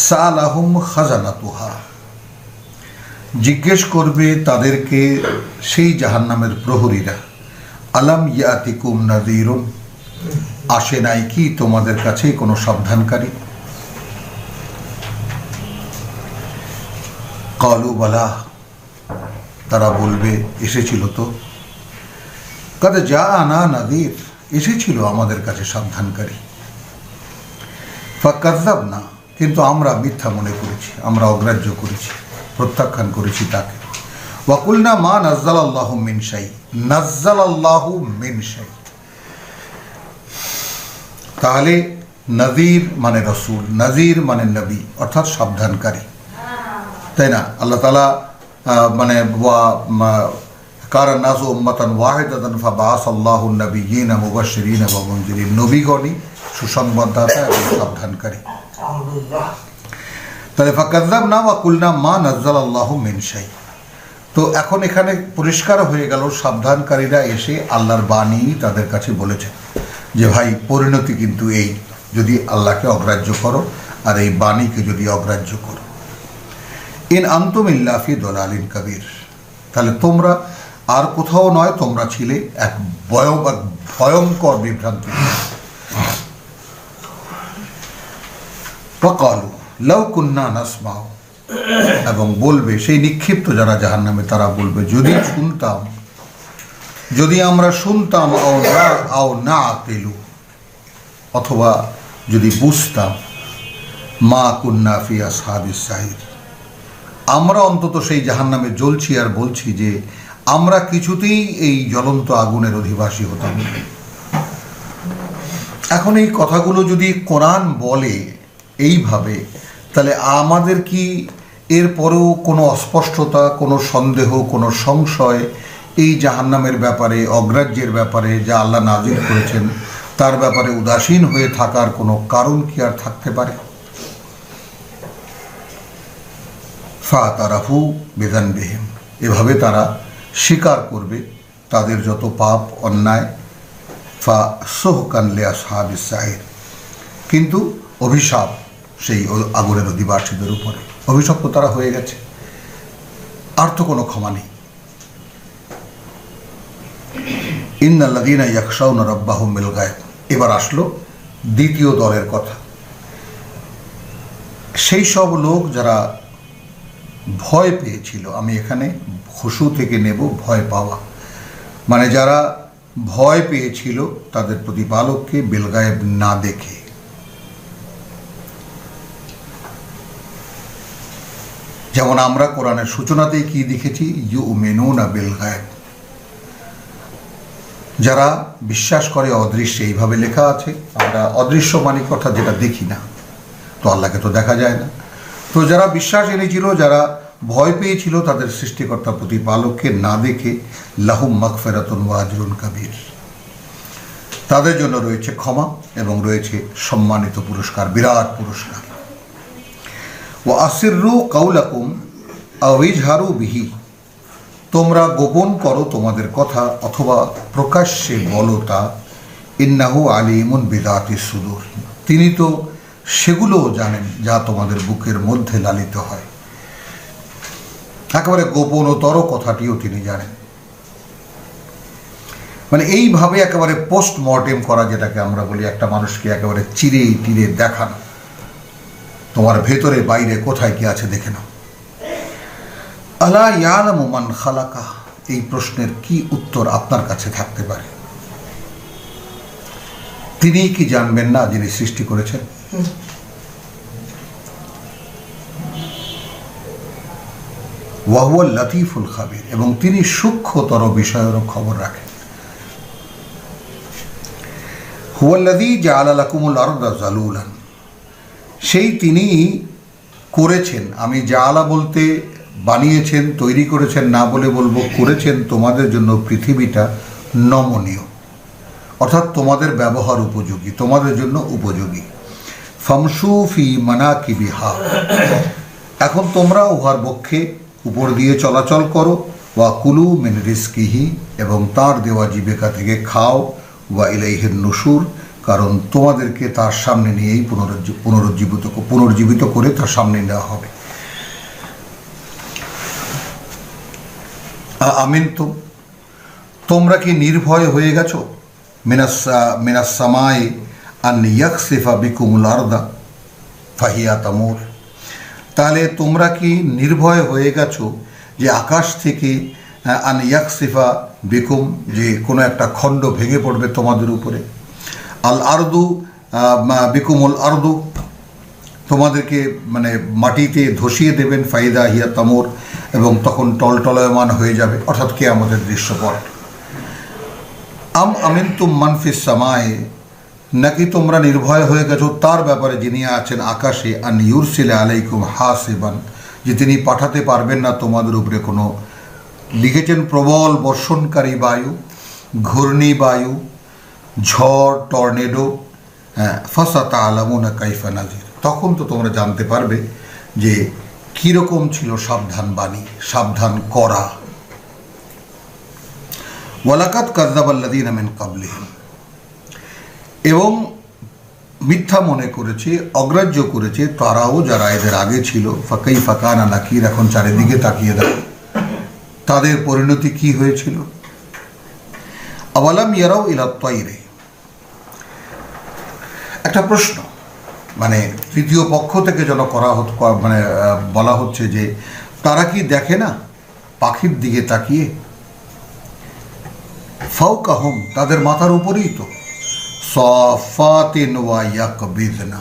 সালাহুম খাজানাতুহা, জিজ্ঞেস করবে তাদেরকে সেই জাহান্নামের প্রহরীরা, আলাম ইয়াতিকুম নাযীরুন, আসে নাই কি তোমাদের কাছে কোনো সাবধানকারী? কালু বালা, তারা বলবে এসেছিল তো। কাদ যা আনা নাদির, এসেছিল আমাদের কাছে সাবধানকারী। ফাকাযাব না, কিন্তু আমরা মিথ্যা মনে করেছি, আমরা অগ্রাহ্য করেছি, প্রত্যাখ্যান করেছি তাকে। ওয়াকুলনা মা নাজ্জালাল্লাহু মিন শাই, নাজ্জালাল্লাহু মিন শাই। তাহলে নযীর মানে রসুল, নযীর মানে নবী, অর্থাৎ সাবধানকারী, তাই না? আল্লাহ তাআলা মানে কারান নাসু উম্মাতান ওয়াহিদাতান ফাবাআসাল্লাহু নবিয়্যিনা মুবাশশিরিনা ওয়া মুনযিরিন, নবীগণই সুসংবাদদাতা এবং সাবধানকারী। তাহলে ফাকাযাবনা ওয়া কুলনা মা নাজ্জালাল্লাহু মিন শাই। তো এখন এখানে পরিষ্কার হয়ে গেল, সাবধানকারীরা এসে আল্লাহর বাণী তাদের কাছে বলেছে যে ভাই পরিণতি কিন্তু এই, যদি আল্লাহকে অগ্রাহ্য করো আর এই বাণীকে যদি অগ্রাহ্য করো। ইন আনতুম ইল্লা ফি দালালিন কাবীর, তাহলে তোমরা আর কোথাও নয়, তোমরা ছিলে এক ভয়ঙ্কর বিভ্রান্তি। ওয়াকালু লাউ কুন্না নাসমাউ, এবং বলবে সেই নিক্ষিপ্ত যারা জাহান্নামে তারা বলবে যদি শুনতাম, যদি আমরা শুনতাম, আও না আকিলু, অথবা যদি বুঝতাম, মা কুন্না ফি আসহাবিস সাইর, আমরা অন্তত সেই জাহান্নামে জ্বলছি আর বলছি যে আমরা কিছুতেই এই জ্বলন্ত আগুনের অধিবাসী হতাম না। এখন এই কথাগুলো যদি কোরআন বলে এইভাবে, তাহলে আমাদের কি এরপরেও কোনো অস্পষ্টতা, কোনো সন্দেহ, কোনো সংশয় এই জাহান্নামের ব্যাপারে, অগ্রাহ্যের ব্যাপারে, যা আল্লাহ নাজিল করেছেন তার ব্যাপারে উদাসীন হয়ে থাকার কোনো কারণ কি আর থাকতে পারে? ফাতারাফু বিযানবিহিম, এভাবে তারা স্বীকার করবে তাদের যত পাপ অন্যায়। ফাসুহকান লিআসহাবিস সাইর, কিন্তু অভিশাপ সেই আগুনের অধিবাসীদের উপরে, অভিশপ্ত তারা হয়ে গেছে, আর তো কোনো ক্ষমা নেই। ইন্নাল্লাযীনা ইয়াখশাউনা রাব্বাহুম বিল গায়ব, এবার আসলো দ্বিতীয় দলের কথা। সেই সব লোক যারা ভয় পেয়েছিল, আমি এখানে খুশু থেকে নেব ভয় পাওয়া, মানে যারা ভয় পেয়েছিল তাদের প্রতিপালককে বিল গায়ব না দেখে। যেমন আমরা কোরআনের সূচনাতেই কি দেখেছি, ইউমিনুনা বিল গায়ব, যারা বিশ্বাস করে অদৃশ্যে, এইভাবে লেখা আছে। আমরা অদৃশ্য মানে কথা যেটা দেখি না, তো আল্লাহকে তো দেখা যায় না। তো যারা বিশ্বাস এনেছিল, যারা ভয় পেয়েছিল তাদের সৃষ্টিকর্তা প্রতিপালককে না দেখে, লাহুম মাগফিরাতুন ওয়া আজরুন কাবীর, তাদের জন্য রয়েছে ক্ষমা এবং রয়েছে সম্মানিত পুরস্কার, বিরাট পুরস্কার। ওয়া আসিররু কাউলাকুম আও ইজহারু বিহি, তোমরা গোপন করো তোমাদের কথা অথবা প্রকাশ্যে বলো তা। ইন্নাহু আলিমুন বিযাতিস সুদূর, তিনি তো সেগুলোও জানেন যা তোমাদের বুকের মধ্যে লালিত হয়। একেবারে গোপনতর কথাটিও তিনি জানেন। মানে এইভাবে একেবারে পোস্টমর্টেম করা, যেটাকে আমরা বলি, একটা মানুষকে একেবারে চিরে টিরে দেখানো, তোমার ভেতরে বাইরে কোথায় কি আছে দেখে নাও। আলা ইয়ালামু মান খালাকা, এই প্রশ্নের কি উত্তর আপনার কাছে থাকতে পারে? তিনি কি জানবেন না যিনি সৃষ্টি করেছেন? ওয়া হুয়াল লাতীফুল খাবীর, এবং তিনি সূক্ষ্মতর বিষয়েরও খবর রাখেন। হুয়াল্লাযী জাআলা লাকুমুল আরদা যালুলান, সেই তিনি করেছেন, আমি জাআলা বলতে বানিয়েছেন, তৈরি করেছেন না বলে বলবো, করেছেন তোমাদের জন্য পৃথিবীটা নমনীয়, অর্থাৎ তোমাদের ব্যবহার উপযোগী, তোমাদের জন্য উপযোগী। ফামশু ফি মানাকিবিহা, এখন তোমরা উহার বক্ষে উপর দিয়ে চলাচল করো। ওয়া কুলু মিন রিজকিহি, এবং তার দেওয়া জীবিকা থেকে খাও। ওয়া ইলাইহিন নুশুর, কারণ তোমাদেরকে তার সামনে নিয়েই পুনর্জীবিত করে তার সামনে নেওয়া হবে। আমিন তো, তোমরা কি নির্ভয় হয়ে গেছো? মিনাস সামাই আন ইয়াকসিফা বিকুমুল আরদা ফাহিয়া তামুর। তাহলে তোমরা কি নির্ভয় হয়ে গেছো যে আকাশ থেকে আন ইয়াকসিফা বিকুম, যে কোনো একটা খণ্ড ভেঙে পড়বে তোমাদের উপরে, আল আরদু বিকুমুল আরদু, তোমাদেরকে মানে মাটিতে ধসিয়ে দেবেন, ফাইদা হিয়া তামুর, এবং তখন টলটলয়মান হয়ে যাবে, অর্থাৎ কিয়ামতের দৃশ্যপট। আম আমিনতুম মান ফিস সামায়ে, নাকি তোমরা নির্ভয় হয়ে গেছো তার ব্যাপারে যিনি আছেন আকাশে, আন ইউরসিলা আলাইকুম হাসিবান, যে তিনি পাঠাতে পারবেন না তোমাদের উপরে কোনো, লিখেছেন প্রবল বর্ষণকারী বায়ু, ঘূর্ণি বায়ু, ঝড়, টর্নেডো। হ্যাঁ, ফাসাতা আলামুনা কাইফা নাজির, তখন তো তোমরা জানতে পারবে যে কীরকম ছিল সাবধান বাণী, সাবধান করা। ওয়ালাকাদ কাযযাবাল্লাযীনা মিন ক্বাবলিহিম, এবং মিথ্যা মনে করেছে, অগ্রাহ্য করেছে তারাও যারা এদের আগে ছিল। ফাকাইফা কানা নাকির, এখন চারিদিকে তাকিয়ে দেখো তাদের পরিণতি কি হয়েছিল। আওয়ালাম ইয়ারাও ইলা তায়রি, একটা প্রশ্ন, মানে তৃতীয় পক্ষ থেকে যেন মানে বলা হচ্ছে যে তারা কি দেখে না পাখির দিকে তাকিয়ে, ফাওকাহুম, তাদের মাথার উপরেই তো, সাফাতিন ওয়া ইয়াকবিদনা,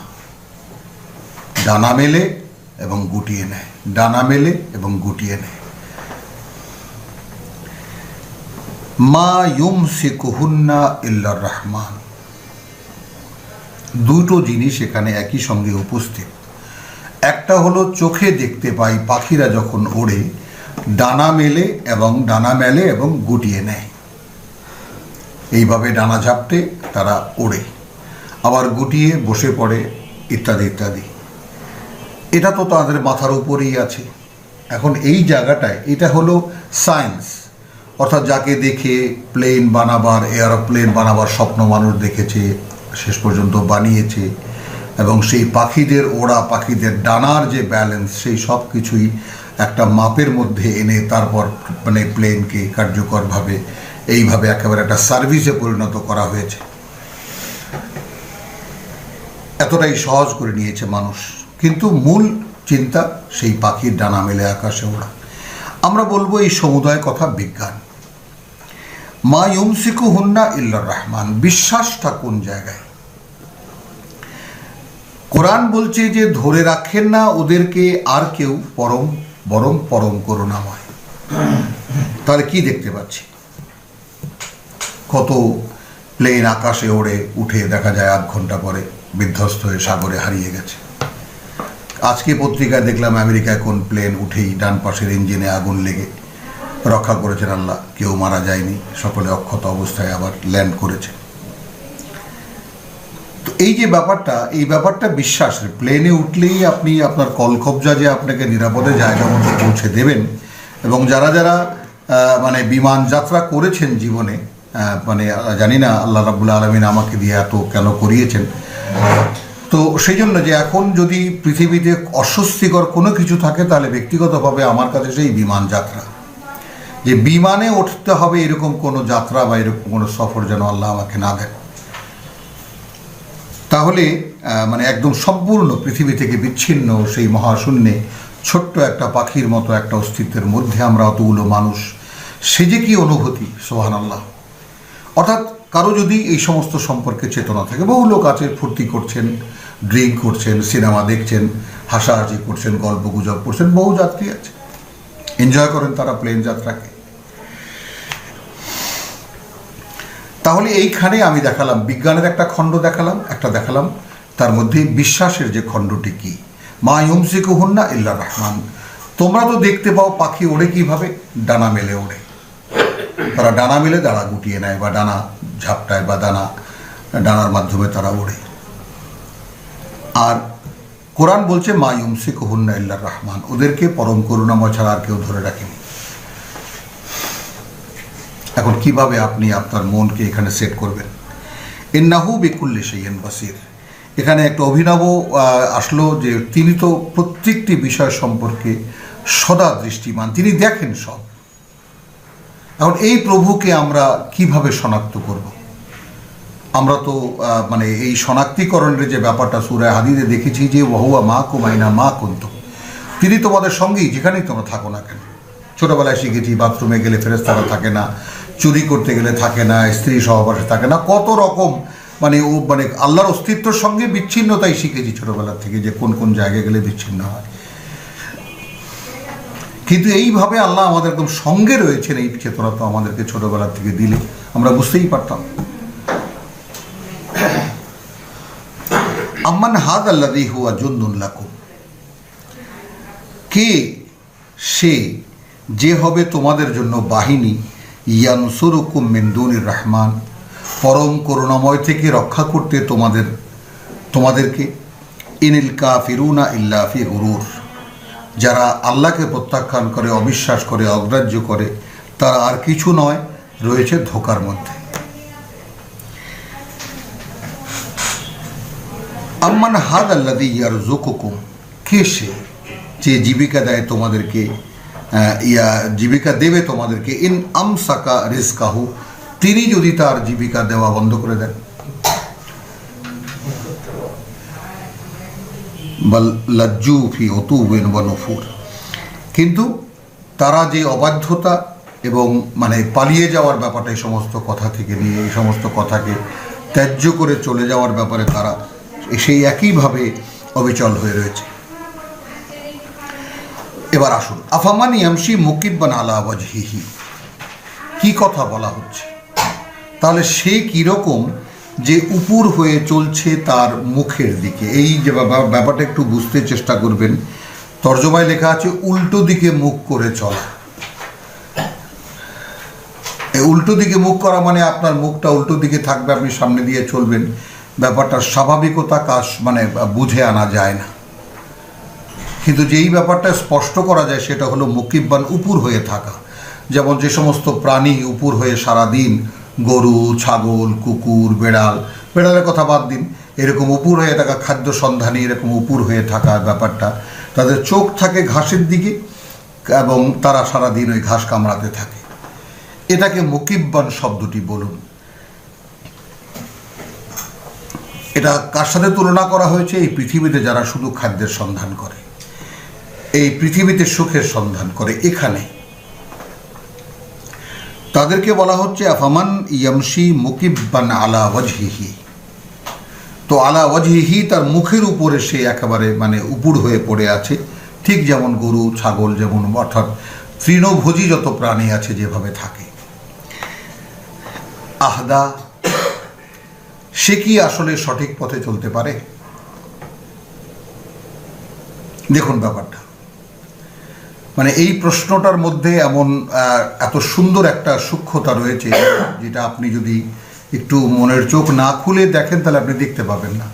ডানা মেলে এবং গুটিয়ে নেয়, ডানা মেলে এবং গুটিয়ে নেয়। মা ইউমসিকুহুন্না ইল্লার রহমান, দুটো জিনিস এখানে একই সঙ্গে উপস্থিত। একটা হলো চোখে দেখতে পাই পাখিরা যখন ওড়ে ডানা মেলে এবং গুটিয়ে নেয়, এইভাবে ডানা ঝাপটে তারা ওড়ে, আবার গুটিয়ে বসে পড়ে, ইত্যাদি ইত্যাদি। এটা তো তাদের মাথার উপরেই আছে। এখন এই জায়গাটায় এটা হলো সায়েন্স, অর্থাৎ যাকে দেখে প্লেন বানাবার, এয়ারোপ্লেন বানাবার স্বপ্ন মানুষ দেখেছে, শেষ পর্যন্ত বানিয়েছে, এবং সেই পাখিদের ওড়া, পাখিদের ডানার যে ব্যালেন্স, সেই সব কিছুই একটা মাপের মধ্যে এনে তারপর মানে প্লেনকে কার্যকরভাবে এইভাবে একেবারে একটা সার্ভিসে পরিণত করা হয়েছে। এতটাই সহজ করে নিয়েছে মানুষ, কিন্তু মূল চিন্তা সেই পাখির ডানা মেলে আকাশে ওড়া। আমরা বলবো এই সমুদায় কথা বিজ্ঞান। মা ইউমসিকুহুন্না ইল্লার রহমান, বিশ্বাসটা কোন জায়গায়? কোরআন বলছে যে ধরে রাখেন না ওদেরকে আর কেউ, বরং পরম করুণাময়। তাহলে কি দেখতে পাচ্ছি? কত প্লেন আকাশে ওড়ে, উঠে দেখা যায় আধ ঘন্টা পরে বিধ্বস্ত হয়ে সাগরে হারিয়ে গেছে। আজকে পত্রিকায় দেখলাম আমেরিকায় কোন প্লেন উঠেই ডান পাশের ইঞ্জিনে আগুন লেগে রক্ষা করেছেন আল্লাহ, কেউ মারা যায়নি, সকলে অক্ষত অবস্থায় আবার ল্যান্ড করেছে। তো এই যে ব্যাপারটা, এই ব্যাপারটা বিশ্বাসের। প্লেনে উঠলেই আপনি আপনার কলকবজা যে আপনাকে নিরাপদে জায়গা মতো পৌঁছে দেবেন, এবং যারা যারা মানে বিমান যাত্রা করেছেন জীবনে, মানে জানি না আল্লাহ রাব্বুল আলামিন আমাকে দিয়ে এত কেন করিয়েছেন, তো সেই জন্য যে এখন যদি পৃথিবীতে অস্বস্তিকর কোনো কিছু থাকে তাহলে ব্যক্তিগতভাবে আমার কাছে সেই বিমান যাত্রা, যে বিমানে উঠতে হবে এরকম কোনো যাত্রা বা এরকম কোনো সফর যেন আল্লাহ আমাকে না দেন। তাহলে মানে একদম সম্পূর্ণ পৃথিবী থেকে বিচ্ছিন্ন সেই মহাশূন্যে ছোট্ট একটা পাখির মতো একটা অস্তিত্বের মধ্যে আমরা অতগুলো মানুষ, সে যে কি অনুভূতি, সুবহানাল্লাহ। অর্থাৎ কারো যদি এই সমস্ত সম্পর্কে চেতনা থাকে, বহু লোক আছে ফুর্তি করছেন, ড্রিঙ্ক করছেন, সিনেমা দেখছেন, হাসাহাসি করছেন, গল্প গুজব করছেন, বহু যাত্রী আছে, এনজয় করেন তারা প্লেন যাত্রাকে। তাহলে এইখানে আমি দেখালাম বিজ্ঞানের একটা খণ্ড দেখালাম, একটা দেখালাম তার মধ্যে বিশ্বাসের যে খণ্ডটি কি। মা ইউমসিকুহুন্না ইল্লার রহমান, তোমরা তো দেখতে পাও পাখি ওড়ে কিভাবে, ডানা মেলে ওড়ে। তারা ডানা মেলে ডানা গুটিয়ে নেয়, বা ডানা ঝাপটায়, বা ডানার মাধ্যমে তারা ওড়ে। আর কোরআন বলছে মা ইউমসিকুহুন্না ইল্লার রহমান, ওদেরকে পরম করুণাময় ছাড়া আর কেউ ধরে রাখেনি। এখন কিভাবে আপনি আপনার মনকে এখানে সেট করবেন? ইন্নাহু বিকুল্লি শাইইন বাসীর, এখানে একটা অভিনব আসলো যে তিনি তো প্রত্যেকটি বিষয় সম্পর্কে সদা দৃষ্টিমান, তিনি দেখেন সব। এখন এই প্রভুকে আমরা কিভাবে শনাক্ত করব? আমরা তো মানে এই শনাক্তিকরণের যে ব্যাপারটা সূরা হাদীদে দেখেছি যে ওয়াহুয়া মাকুম আইনা মা কুনতুম, তিনি তোমাদের সঙ্গেই যেখানেই তোমরা থাকো না কেন। ছোটোবেলায় শিখেছি বাথরুমে গেলে ফেরেশতারা থাকে না, চুরি করতে গেলে থাকে না, স্ত্রী সহবাসে থাকে না, কত রকম মানে মানে আল্লাহর অস্তিত্বের সঙ্গে বিচ্ছিন্নতাই শিখেছি ছোটোবেলা থেকে, যে কোন কোন জায়গায় গেলে বিচ্ছিন্ন হয়। কিন্তু এইভাবে আল্লাহ আমাদের একদম সঙ্গে রয়েছেন, এই চেতনা তো আমাদেরকে ছোটোবেলার থেকে দিলে আমরা বুঝতেই পারতাম। আম্মান হাদ আল্লাযী হুয়া জুনদুন লাকুম, কে সে যে হবে তোমাদের জন্য বাহিনী, ইয়ানসুরুকুম মিন দুনির রহমান, পরম করুণাময় থেকে রক্ষা করতে তোমাদেরকে। ইনিল কাফিরুনা ইল্লা ফি গুরুর, যারা আল্লাহকে প্রত্যাখ্যান করে, অবিশ্বাস করে, অগ্রাহ্য করে, তারা আর কিছু নয়, রয়েছে ধোঁকার মধ্যে। আম্মান হাদ আল্লাযী ইয়ারযুকুকুম, কে সে যে জীবিকা দেয় তোমাদেরকে, জীবিকা দেবে তোমাদেরকে। ইন আমসাকা রিজকাহু, তিনি যদি তার জীবিকা দেওয়া বন্ধ করে দেন। বাল লাজ্জু ফি উতুবিন ওয়া নুফুর, কিন্তু তারা যে অবাধ্যতা এবং মানে পালিয়ে যাওয়ার ব্যাপারটা, এই সমস্ত কথা থেকে নিয়ে এই সমস্ত কথাকে ত্যায্য করে চলে যাওয়ার ব্যাপারে তারা সেই একইভাবে অবিচল হয়ে রয়েছে। এবার আসুন, আফামান ইয়ামশি মুকিব্বান আলা ওয়াজহিহি, কি কথা বলা হচ্ছে? তাহলে সে কীরকম যে উপর হয়ে চলছে তার মুখের দিকে। এই যে ব্যাপারটা একটু বুঝতে চেষ্টা করবেন। তর্জমায় লেখা আছে উল্টো দিকে মুখ করে চলা। এই উল্টো দিকে মুখ করা মানে আপনার মুখটা উল্টো দিকে থাকবে, আপনি সামনে দিয়ে চলবেন, ব্যাপারটার স্বাভাবিকতা কাজ মানে বুঝে আনা যায় না। কিন্তু যেই ব্যাপারটা স্পষ্ট করা যায় সেটা হলো মুকিব্বান, উপর হয়ে থাকা। যেমন যে সমস্ত প্রাণী উপর হয়ে সারাদিন, গরু, ছাগল, কুকুর, বেড়ালের কথা বাদ দিন, এরকম উপর হয়ে থাকা, খাদ্য সন্ধানী, এরকম উপর হয়ে থাকা ব্যাপারটা, তাদের চোখ থাকে ঘাসের দিকে এবং তারা সারাদিন ওই ঘাস কামড়াতে থাকে। এটাকে মুকিব্বান শব্দটি বলুন। এটা কার সাথে তুলনা করা হয়েছে? এই পৃথিবীতে যারা শুধু খাদ্যের সন্ধান করে, এই পৃথিবীতে সুখের সন্ধান করে, এখানে তাদেরকে বলা হচ্ছে আফামান ইয়ামশি মুকিব্বান আলা ওয়াজহিহি। তো আলা ওয়াজহিহি, তার মুখের উপরে সে একেবারে মানে উপর হয়ে পড়ে আছে, ঠিক যেমন গরু, ছাগল, যেমন অর্থাৎ তৃণভোজী যত প্রাণী আছে যেভাবে থাকে। আহদা, সে কি আসলে সঠিক পথে চলতে পারে? দেখুন ব্যাপারটা, মানে এই প্রশ্নটার মধ্যে এমন এত সুন্দর একটা সূক্ষ্মতা রয়েছে, যেটা আপনি যদি একটু মনের চোখ না খুলে দেখেন তাহলে আপনি দেখতে পাবেন না।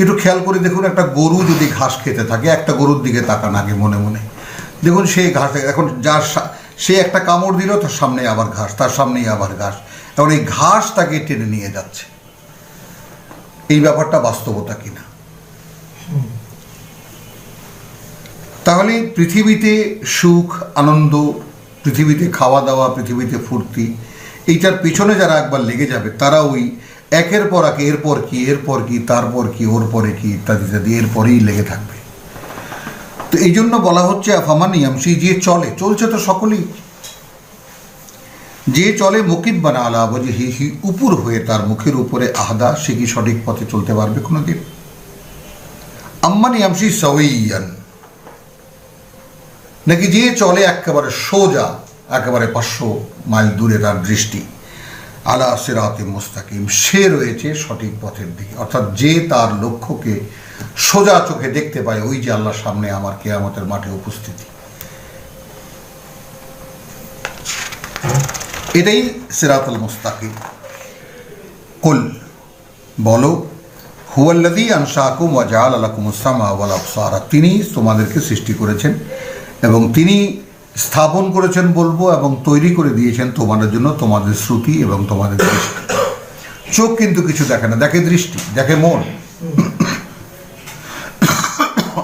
একটু খেয়াল করে দেখুন, একটা গরু যদি ঘাস খেতে থাকে, একটা গরুর দিকে তাকান আগে মনে মনে, দেখুন সে ঘাস, এখন যার সে একটা কামড় দিল, তার সামনে আবার ঘাস, তার সামনেই আবার ঘাস, এখন এই ঘাস তাকে টেনে নিয়ে যাচ্ছে। এই ব্যাপারটা বাস্তবতা কিনা? তাহলে পৃথিবীতে সুখ, আনন্দ, পৃথিবীতে খাওয়া দাওয়া, পৃথিবীতে ফুর্তি, এইটার পিছনে যারা একবার লেগে যাবে তারা ওই একের পর এক, এরপর কি, এরপর কি, তারপর কি, ওর পরে কি, ইত্যাদি ইত্যাদি এরপরেই লেগে থাকবে। তো এই জন্য বলা হচ্ছে আফামান ইয়ামশি, যে চলে, চলছে তো সকলেই, যে চলে মুকিব্বান আলা ওয়াজহিহি, উপর হয়ে তার মুখের উপরে, আহদা, সে কি সঠিক পথে চলতে পারবে কোনোদিন? আম্মান ইয়ামশি সাওয়িয়ান, নাকি যে চলে একেবারে সোজা, একেবারে 500 মাইল দূরে তার দৃষ্টি, আলা সিরাতে মুস্তাকিম, সে রয়েছে সঠিক পথের দিকে। অর্থাৎ যে তার লক্ষ্যকে সোজা চোখে দেখতে পায়, ওই যে আল্লাহর সামনে আমার কিয়ামতের মাঠে উপস্থিতি, এটাই সিরাতুল মুস্তাকিম। কুল, বলো, হুয়াল্লাযী আনশাকুম ওয়া জাআলা লাকুমুস সামআ ওয়াল আবসারা, তিনি তোমাদেরকে সৃষ্টি করেছেন এবং তিনি স্থাপন করেছেন বলবো, এবং তৈরি করে দিয়েছেন তোমাদের জন্য তোমাদের শ্রুতি এবং তোমাদের দৃষ্টি। চোখ কিন্তু কিছু দেখে না, দেখে দৃষ্টি, দেখে মন।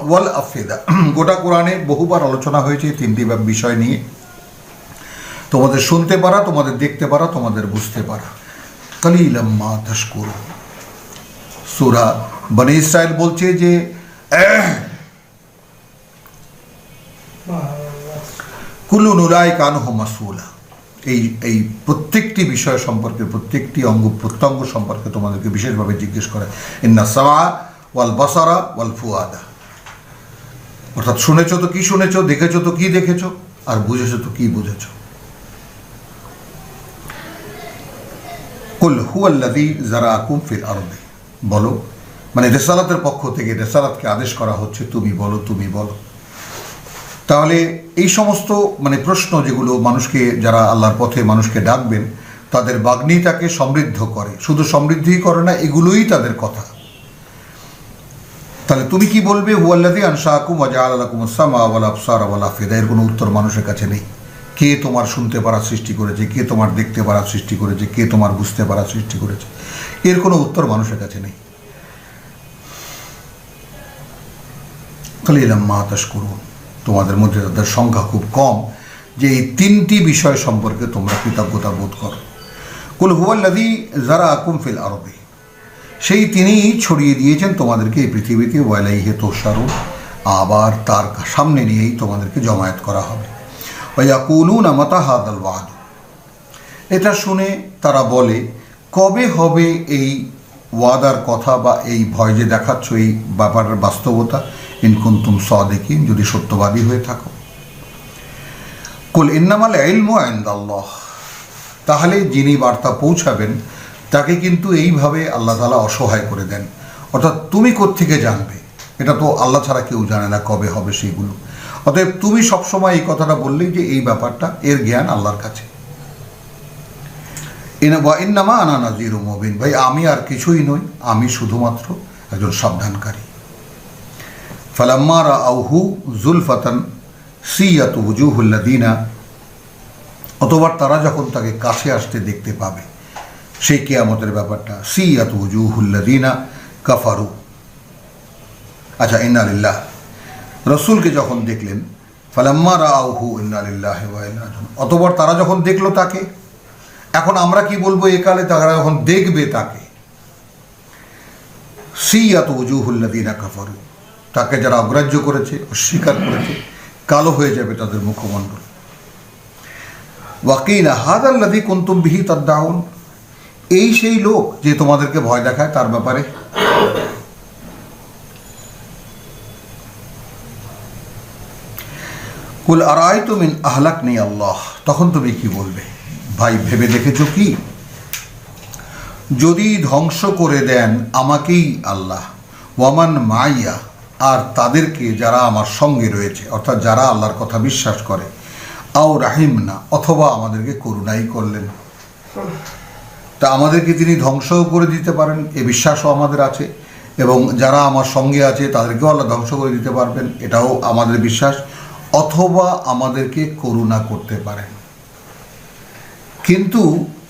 ওয়াল আফিদা, গোটা কোরআনে বহুবার আলোচনা হয়েছে তিনটি বিষয় নিয়ে, তোমাদের শুনতে পারা, তোমাদের দেখতে পারা, তোমাদের বুঝতে পারা। কালিলাম মা তাশকুরুন। সূরা বনী ইসরাইল বলছে যে কুল্লুন উলাইকা আনহু মাসউলা, এই প্রত্যেকটি বিষয় সম্পর্কে, প্রত্যেকটি অঙ্গ প্রত্যঙ্গ সম্পর্কে তোমাদেরকে বিশেষভাবে জিজ্ঞেস করে। ইন্না সামা ওয়াল বাসারা ওয়াল ফুয়াদা, অর্থাৎ শুনেছো তো কি শুনেছো, দেখেছো তো কি দেখেছো, আর বুঝেছো তো কি বুঝেছো। কুল হুয়াল্লাযী যারাকুম ফিল আরদি, বলো, মানে রিসালাতের পক্ষ থেকে রিসালাতকে আদেশ করা হচ্ছে, তুমি বলো, তুমি বলো। তাহলে এই সমস্ত মানে প্রশ্ন যেগুলো মানুষকে, যারা আল্লাহর পথে মানুষকে ডাকবেন, তাদের বাগ্নিটাকে সমৃদ্ধ করে, শুধু সমৃদ্ধিই করে না, এগুলোই তাদের কথা। তাহলে তুমি কি বলবে? হুয়াল্লাযী আনশাআকুম ওয়া জাআলা লাকুমুস সামআ ওয়াল আবসারা ওয়াল আফিদা, এর কোনো উত্তর মানুষের কাছে নেই। কে তোমার শুনতে পারার সৃষ্টি করেছে, কে তোমার দেখতে পারার সৃষ্টি করেছে, কে তোমার বুঝতে পারার সৃষ্টি করেছে, এর কোনো উত্তর মানুষের কাছে নেই। কালিলাম মা তাশকুরুন, তোমাদের মধ্যে তাদের সংখ্যা খুব কম যে এই তিনটি বিষয় সম্পর্কে তোমরা কৃতজ্ঞতা বোধ করো। কুল হুয়াল্লাযী যারাকুম ফিল আরদি, সেই তিনিই ছড়িয়ে দিয়েছেন তোমাদেরকে এই পৃথিবীতে, ওয়া ইলাইহি তুহশারুন, আবার তার সামনে নিয়েই তোমাদেরকে জমায়েত করা হবে। ওয়া ইয়াকুলুনা মাতা হাযাল ওয়াদ, এটা শুনে তারা বলে কবে হবে এই ওয়াদার কথা, বা এই ভয় যে দেখাচ্ছ এই ব্যাপারের বাস্তবতা, ইন কুনতুম সাদিকিন, যদি সত্যবাদী হয়ে থাকো। কুল ইন্নামাল ইলমু ইনদাল্লাহ, তাহলে যিনি বার্তা পৌঁছাবেন তাকে কিন্তু এইভাবে আল্লাহ তাআলা অসহায় করে দেন। অর্থাৎ তুমি কোত্থেকে জানবে? এটা তো আল্লাহ ছাড়া কেউ জানে না কবে হবে সেইগুলো। অতএব তুমি সবসময় এই কথাটা বললেই যে এই ব্যাপারটা, এর জ্ঞান আল্লাহর কাছে। ইন্নামা আনা নাযীরুম মুবিন, ভাই আমি আর কিছুই নই, আমি শুধুমাত্র একজন সাবধানকারী। ফালাম্মা রাআউহু যুলফাতান সিয়াতু ওয়ুজুহুল লাযিনা, অতঃপর তারা যখন তাকে কাছে আসতে দেখতে পাবে, সেই কিয়ামতের ব্যাপারটা, সিয়াতু ওয়ুজুহুল লাযিনা কাফারু। আচ্ছা, ইন্না লিল্লাহ, রাসূলকে যখন দেখলেন, ফালাম্মা রাআউহু ইন্না লিল্লাহি ওয়া ইন্না ইলাইহি রাজিউন, অতঃপর তারা যখন দেখলো তাকে, এখন আমরা কি বলবো একালে, তারা যখন দেখবে তাকে, সিয়াতু ওয়ুজুহুল লাযিনা কাফারু, তাকে যারা অগ্রাহ্য করেছে, অস্বীকার করেছে, কালো হয়ে যাবে তাদের মুখমণ্ডল। ওয়াকিলা হাযাল্লাযী কুনতুম বিহি তাদদাউন, এই সেই লোক যে তোমাদেরকে ভয় দেখায় তার ব্যাপারে। কুল আরাআইতুম ইন আহলাকনি আল্লাহ, তখন তুমি কি বলবে? ভাই ভেবে দেখেছো কি, যদি ধ্বংস করে দেন আমাকেই আল্লাহ, ওয়ামান মাইয়া, আর তাদেরকে যারা আমার সঙ্গে রয়েছে, অর্থাৎ যারা আল্লাহর কথা বিশ্বাস করে, আও রাহিমনা, অথবা আমাদেরকে করুণাই করলেন, তা আমাদেরকে তিনি ধ্বংসও করে দিতে পারেন, এ বিশ্বাসও আমাদের আছে, এবং যারা আমার সঙ্গে আছে তাদেরকেও আল্লাহ ধ্বংস করে দিতে পারবেন, এটাও আমাদের বিশ্বাস, অথবা আমাদেরকে করুণা করতে পারেন। কিন্তু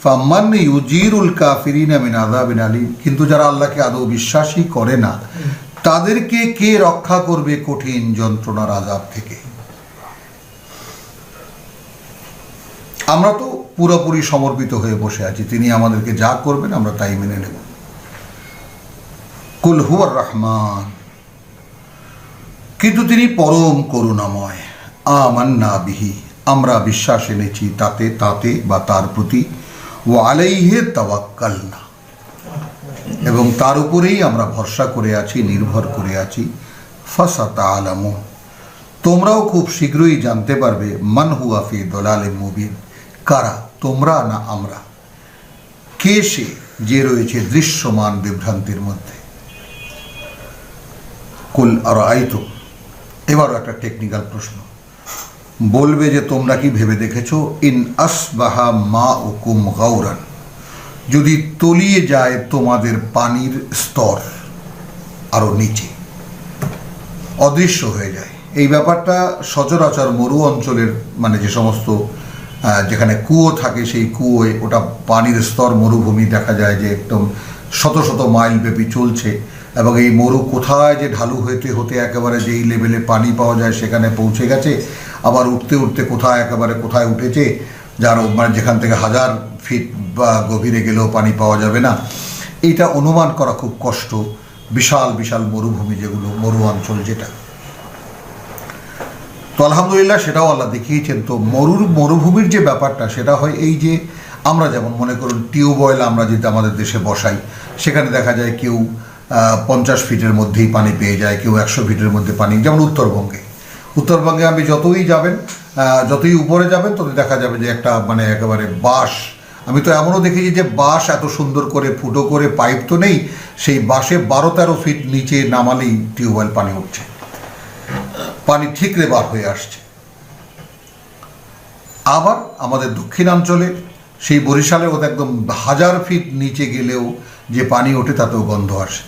ফাম্মান ইউজিরুল কাফিরিনা মিন আযাবিন আলীম, কিন্তু যারা আল্লাহকে আদৌ বিশ্বাসই করে না, তাদেরকে কে রক্ষা করবে কঠিন যন্ত্রণার আযাব থেকে? আমরা তো পুরোপুরি সমর্পিত হয়ে বসে আছি, তিনি আমাদেরকে যা করবেন আমরা তাই মেনে নেব। কুল হুয়ার রহমান, কিন্তু তিনি পরম করুণাময়। আমান্না বিহি, আমরা বিশ্বাস এনেছি তাতে, তাতে বা তার প্রতি। ওয়া আলাইহি তাওয়াক্কালনা, এবং তার উপরেই আমরা ভরসা করে আছি, নির্ভর করে আছি। ফাসাতা'লামুন, তোমরাও খুব শীঘ্রই জানতে পারবে, মান হুয়া ফি দালালিম মুবিন, কারা, তোমরা না আমরা, কে সে যে রয়েছে দৃশ্যমান বিভ্রান্তির মধ্যে। কুল আরাআইতুম, এবারও একটা টেকনিক্যাল প্রশ্ন, বলবে যে তোমরা কি ভেবে দেখেছো, ইন আসবাহা মাউকুম গাওরান, যদি তলিয়ে যায় তোমাদের পানির স্তর আরো নিচে, অদৃশ্য হয়ে যায়। এই ব্যাপারটা সচরাচর মরু অঞ্চলের, মানে যে সমস্ত যেখানে কুয়ো থাকে, সেই কুয়োয় ওটা পানির স্তর, মরুভূমি দেখা যায় যে একদম শত শত মাইল ব্যাপী চলছে, এবং এই মরু কোথায় যে ঢালু হতে হতে একেবারে যেই লেভেলে পানি পাওয়া যায় সেখানে পৌঁছে গেছে, আবার উঠতে উঠতে কোথায় একেবারে কোথায় উঠেছে, যার মানে যেখান থেকে 1000 ফিট বা গভীরে গেলেও পানি পাওয়া যাবে না, এটা অনুমান করা খুব কষ্ট। বিশাল বিশাল মরুভূমি, যেগুলো মরু অঞ্চল যেটা, তো আলহামদুলিল্লাহ সেটাও আল্লাহ দেখিয়েছেন। তো মরুভূমির যে ব্যাপারটা, সেটা হয় এই যে আমরা যেমন মনে করুন টিউবওয়েল আমরা যদি আমাদের দেশে বসাই, সেখানে দেখা যায় কেউ 50 ফিটের মধ্যেই পানি পেয়ে যায়, কেউ 100 ফিটের মধ্যে পানি। যেমন উত্তরবঙ্গে আপনি যতই যাবেন, যতই উপরে যাবেন, ততই দেখা যাবে যে একটা মানে একেবারে বাঁশ। আমি তো এমনও দেখেছি যে বাঁশ এত সুন্দর করে ফুটো করে, পাইপ তো নেই, সেই বাঁশে 12-13 ফিট নিচে নামালেই টিউবওয়েল পানি উঠছে, পানি ঠিকরে বার হয়ে আসছে। আবার আমাদের দক্ষিণাঞ্চলে সেই বরিশালে ওদের একদম 1000 ফিট নিচে গেলেও যে পানি ওঠে তাতেও গন্ধ আসে।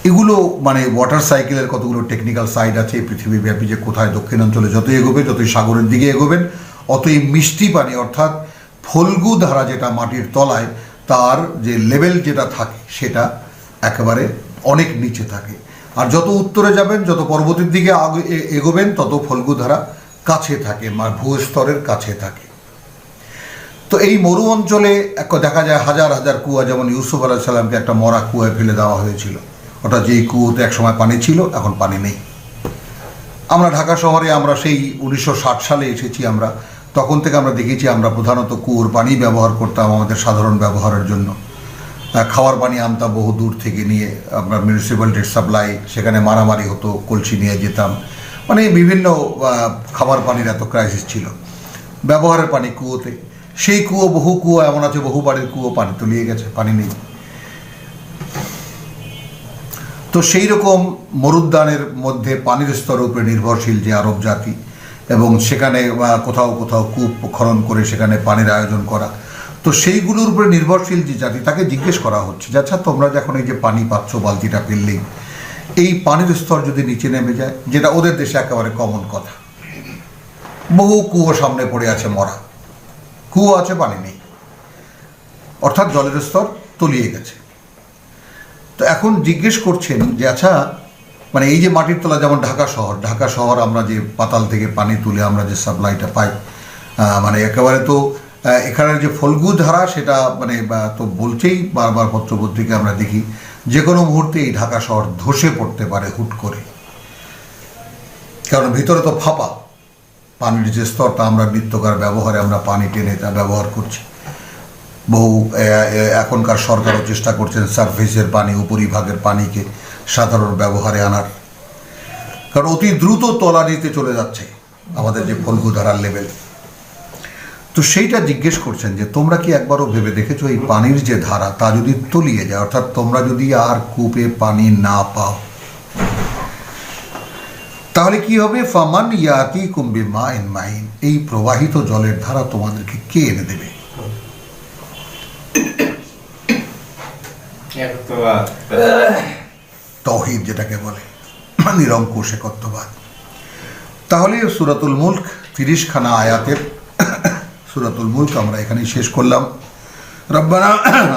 এগুলো মানে ওয়াটার সাইকেলের কতগুলো টেকনিক্যাল সাইড আছে পৃথিবীব্যাপী, যে কোথায় দক্ষিণাঞ্চলে যতই এগোবে, যতই সাগরের দিকে এগোবেন, অতই মিষ্টি পানি অর্থাৎ ফল্গু ধারা যেটা মাটির তলায়, তার যে লেভেল যেটা থাকে সেটা একেবারে অনেক নিচে থাকে। আর যত উত্তরে যাবেন, যত পর্বতের দিকে এগোবেন, তত ফল্গু ধারা কাছে থাকে, ভূস্তরের কাছে থাকে। তো এই মরু অঞ্চলে দেখা যায় হাজার হাজার কুয়া, যেমন ইউসুফ আলাইহিস সালামকে একটা মরা কুয়ায় ফেলে দেওয়া হয়েছিল, ওটা যেই কুয়োতে একসময় পানি ছিল, এখন পানি নেই। আমরা ঢাকা শহরে আমরা সেই 1960 সালে এসেছি, আমরা তখন থেকে আমরা দেখেছি, আমরা প্রধানত কুয়োর পানি ব্যবহার করতাম আমাদের সাধারণ ব্যবহারের জন্য। খাওয়ার পানি আনতাম বহু দূর থেকে নিয়ে, আপনার মিউনিসিপ্যালিটির সাপ্লাই, সেখানে মারামারি হতো, কলসি নিয়ে যেতাম, মানে বিভিন্ন খাবার পানির এত ক্রাইসিস ছিল। ব্যবহারের পানি কুয়োতে, সেই বহু কুয়ো এমন আছে, বহু বাড়ির কুয়ো পানি তলিয়ে গেছে, পানি নেই। তো সেই রকম মরুদ্যানের মধ্যে পানির স্তরের উপরে নির্ভরশীল যে আরব জাতি, এবং সেখানে কোথাও কোথাও কূপ খনন করে সেখানে পানির আয়োজন করা, তো সেইগুলোর উপরে নির্ভরশীল যে জাতি, তাকে জিজ্ঞেস করা হচ্ছে যে আচ্ছা, তোমরা যখন এই যে পানি পাচ্ছ বালতিটা ফেললেই, এই পানির স্তর যদি নিচে নেমে যায়, যেটা ওদের দেশে একেবারে কমন কথা, বহু কুয়ো সামনে পড়ে আছে, মরা কুয়ো আছে, পানি নেই, অর্থাৎ জলের স্তর তলিয়ে গেছে। তো এখন জিজ্ঞেস করছেন যে আচ্ছা, মানে এই যে মাটির তলা, যেমন ঢাকা শহর আমরা যে পাতাল থেকে পানি তুলে আমরা যে সাপ্লাইটা পাই, মানে একেবারে তো এখানের যে ফল্গু ধারা, সেটা মানে তো বলছেই বারবার পত্রপত্রিকা আমরা দেখি, যে কোনো মুহূর্তে এই ঢাকা শহর ধসে পড়তে পারে হুট করে, কারণ ভিতরে তো ফাঁপা। পানির যে স্তরটা আমরা নিত্যকার ব্যবহারে আমরা পানি টেনে তা ব্যবহার করছি, বহু এখনকার সরকারও চেষ্টা করছেন সারফেসের পানি, উপরিভাগের পানিকে সাধারণ ব্যবহারে আনার, কারণ অতি দ্রুত তলানিতে চলে যাচ্ছে আমাদের যে ফল্গু ধারার লেভেল। তো সেইটা জিজ্ঞেস করছেন যে তোমরা কি একবারও ভেবে দেখেছো, এই পানির যে ধারা তা যদি তলিয়ে যায়, অর্থাৎ তোমরা যদি আর কূপে পানি না পাও, তাহলে কি হবে? ফামান ইয়াতিকুম বিমাইন মাইন, এই প্রবাহিত জলের ধারা তোমাদেরকে কে এনে দেবে? তাওহীদ যেটাকে বলে, নিরঙ্কুশ একত্ববাদ। তাহলে সূরাতুল মুলক 30খানা আয়াতের সূরাতুল মুলক আমরা এখানেই শেষ করলাম। রব্বানা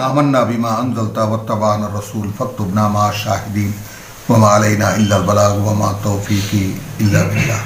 আমান্না বিমা আনজালতা ওয়াত্তাবা'না রাসূল ফাকতুবনা মা শাহিদিন ওয়া মা আলাইনা ইল্লাল বালাগ ওয়া মা তাওফীকি ইল্লা বিল্লাহ।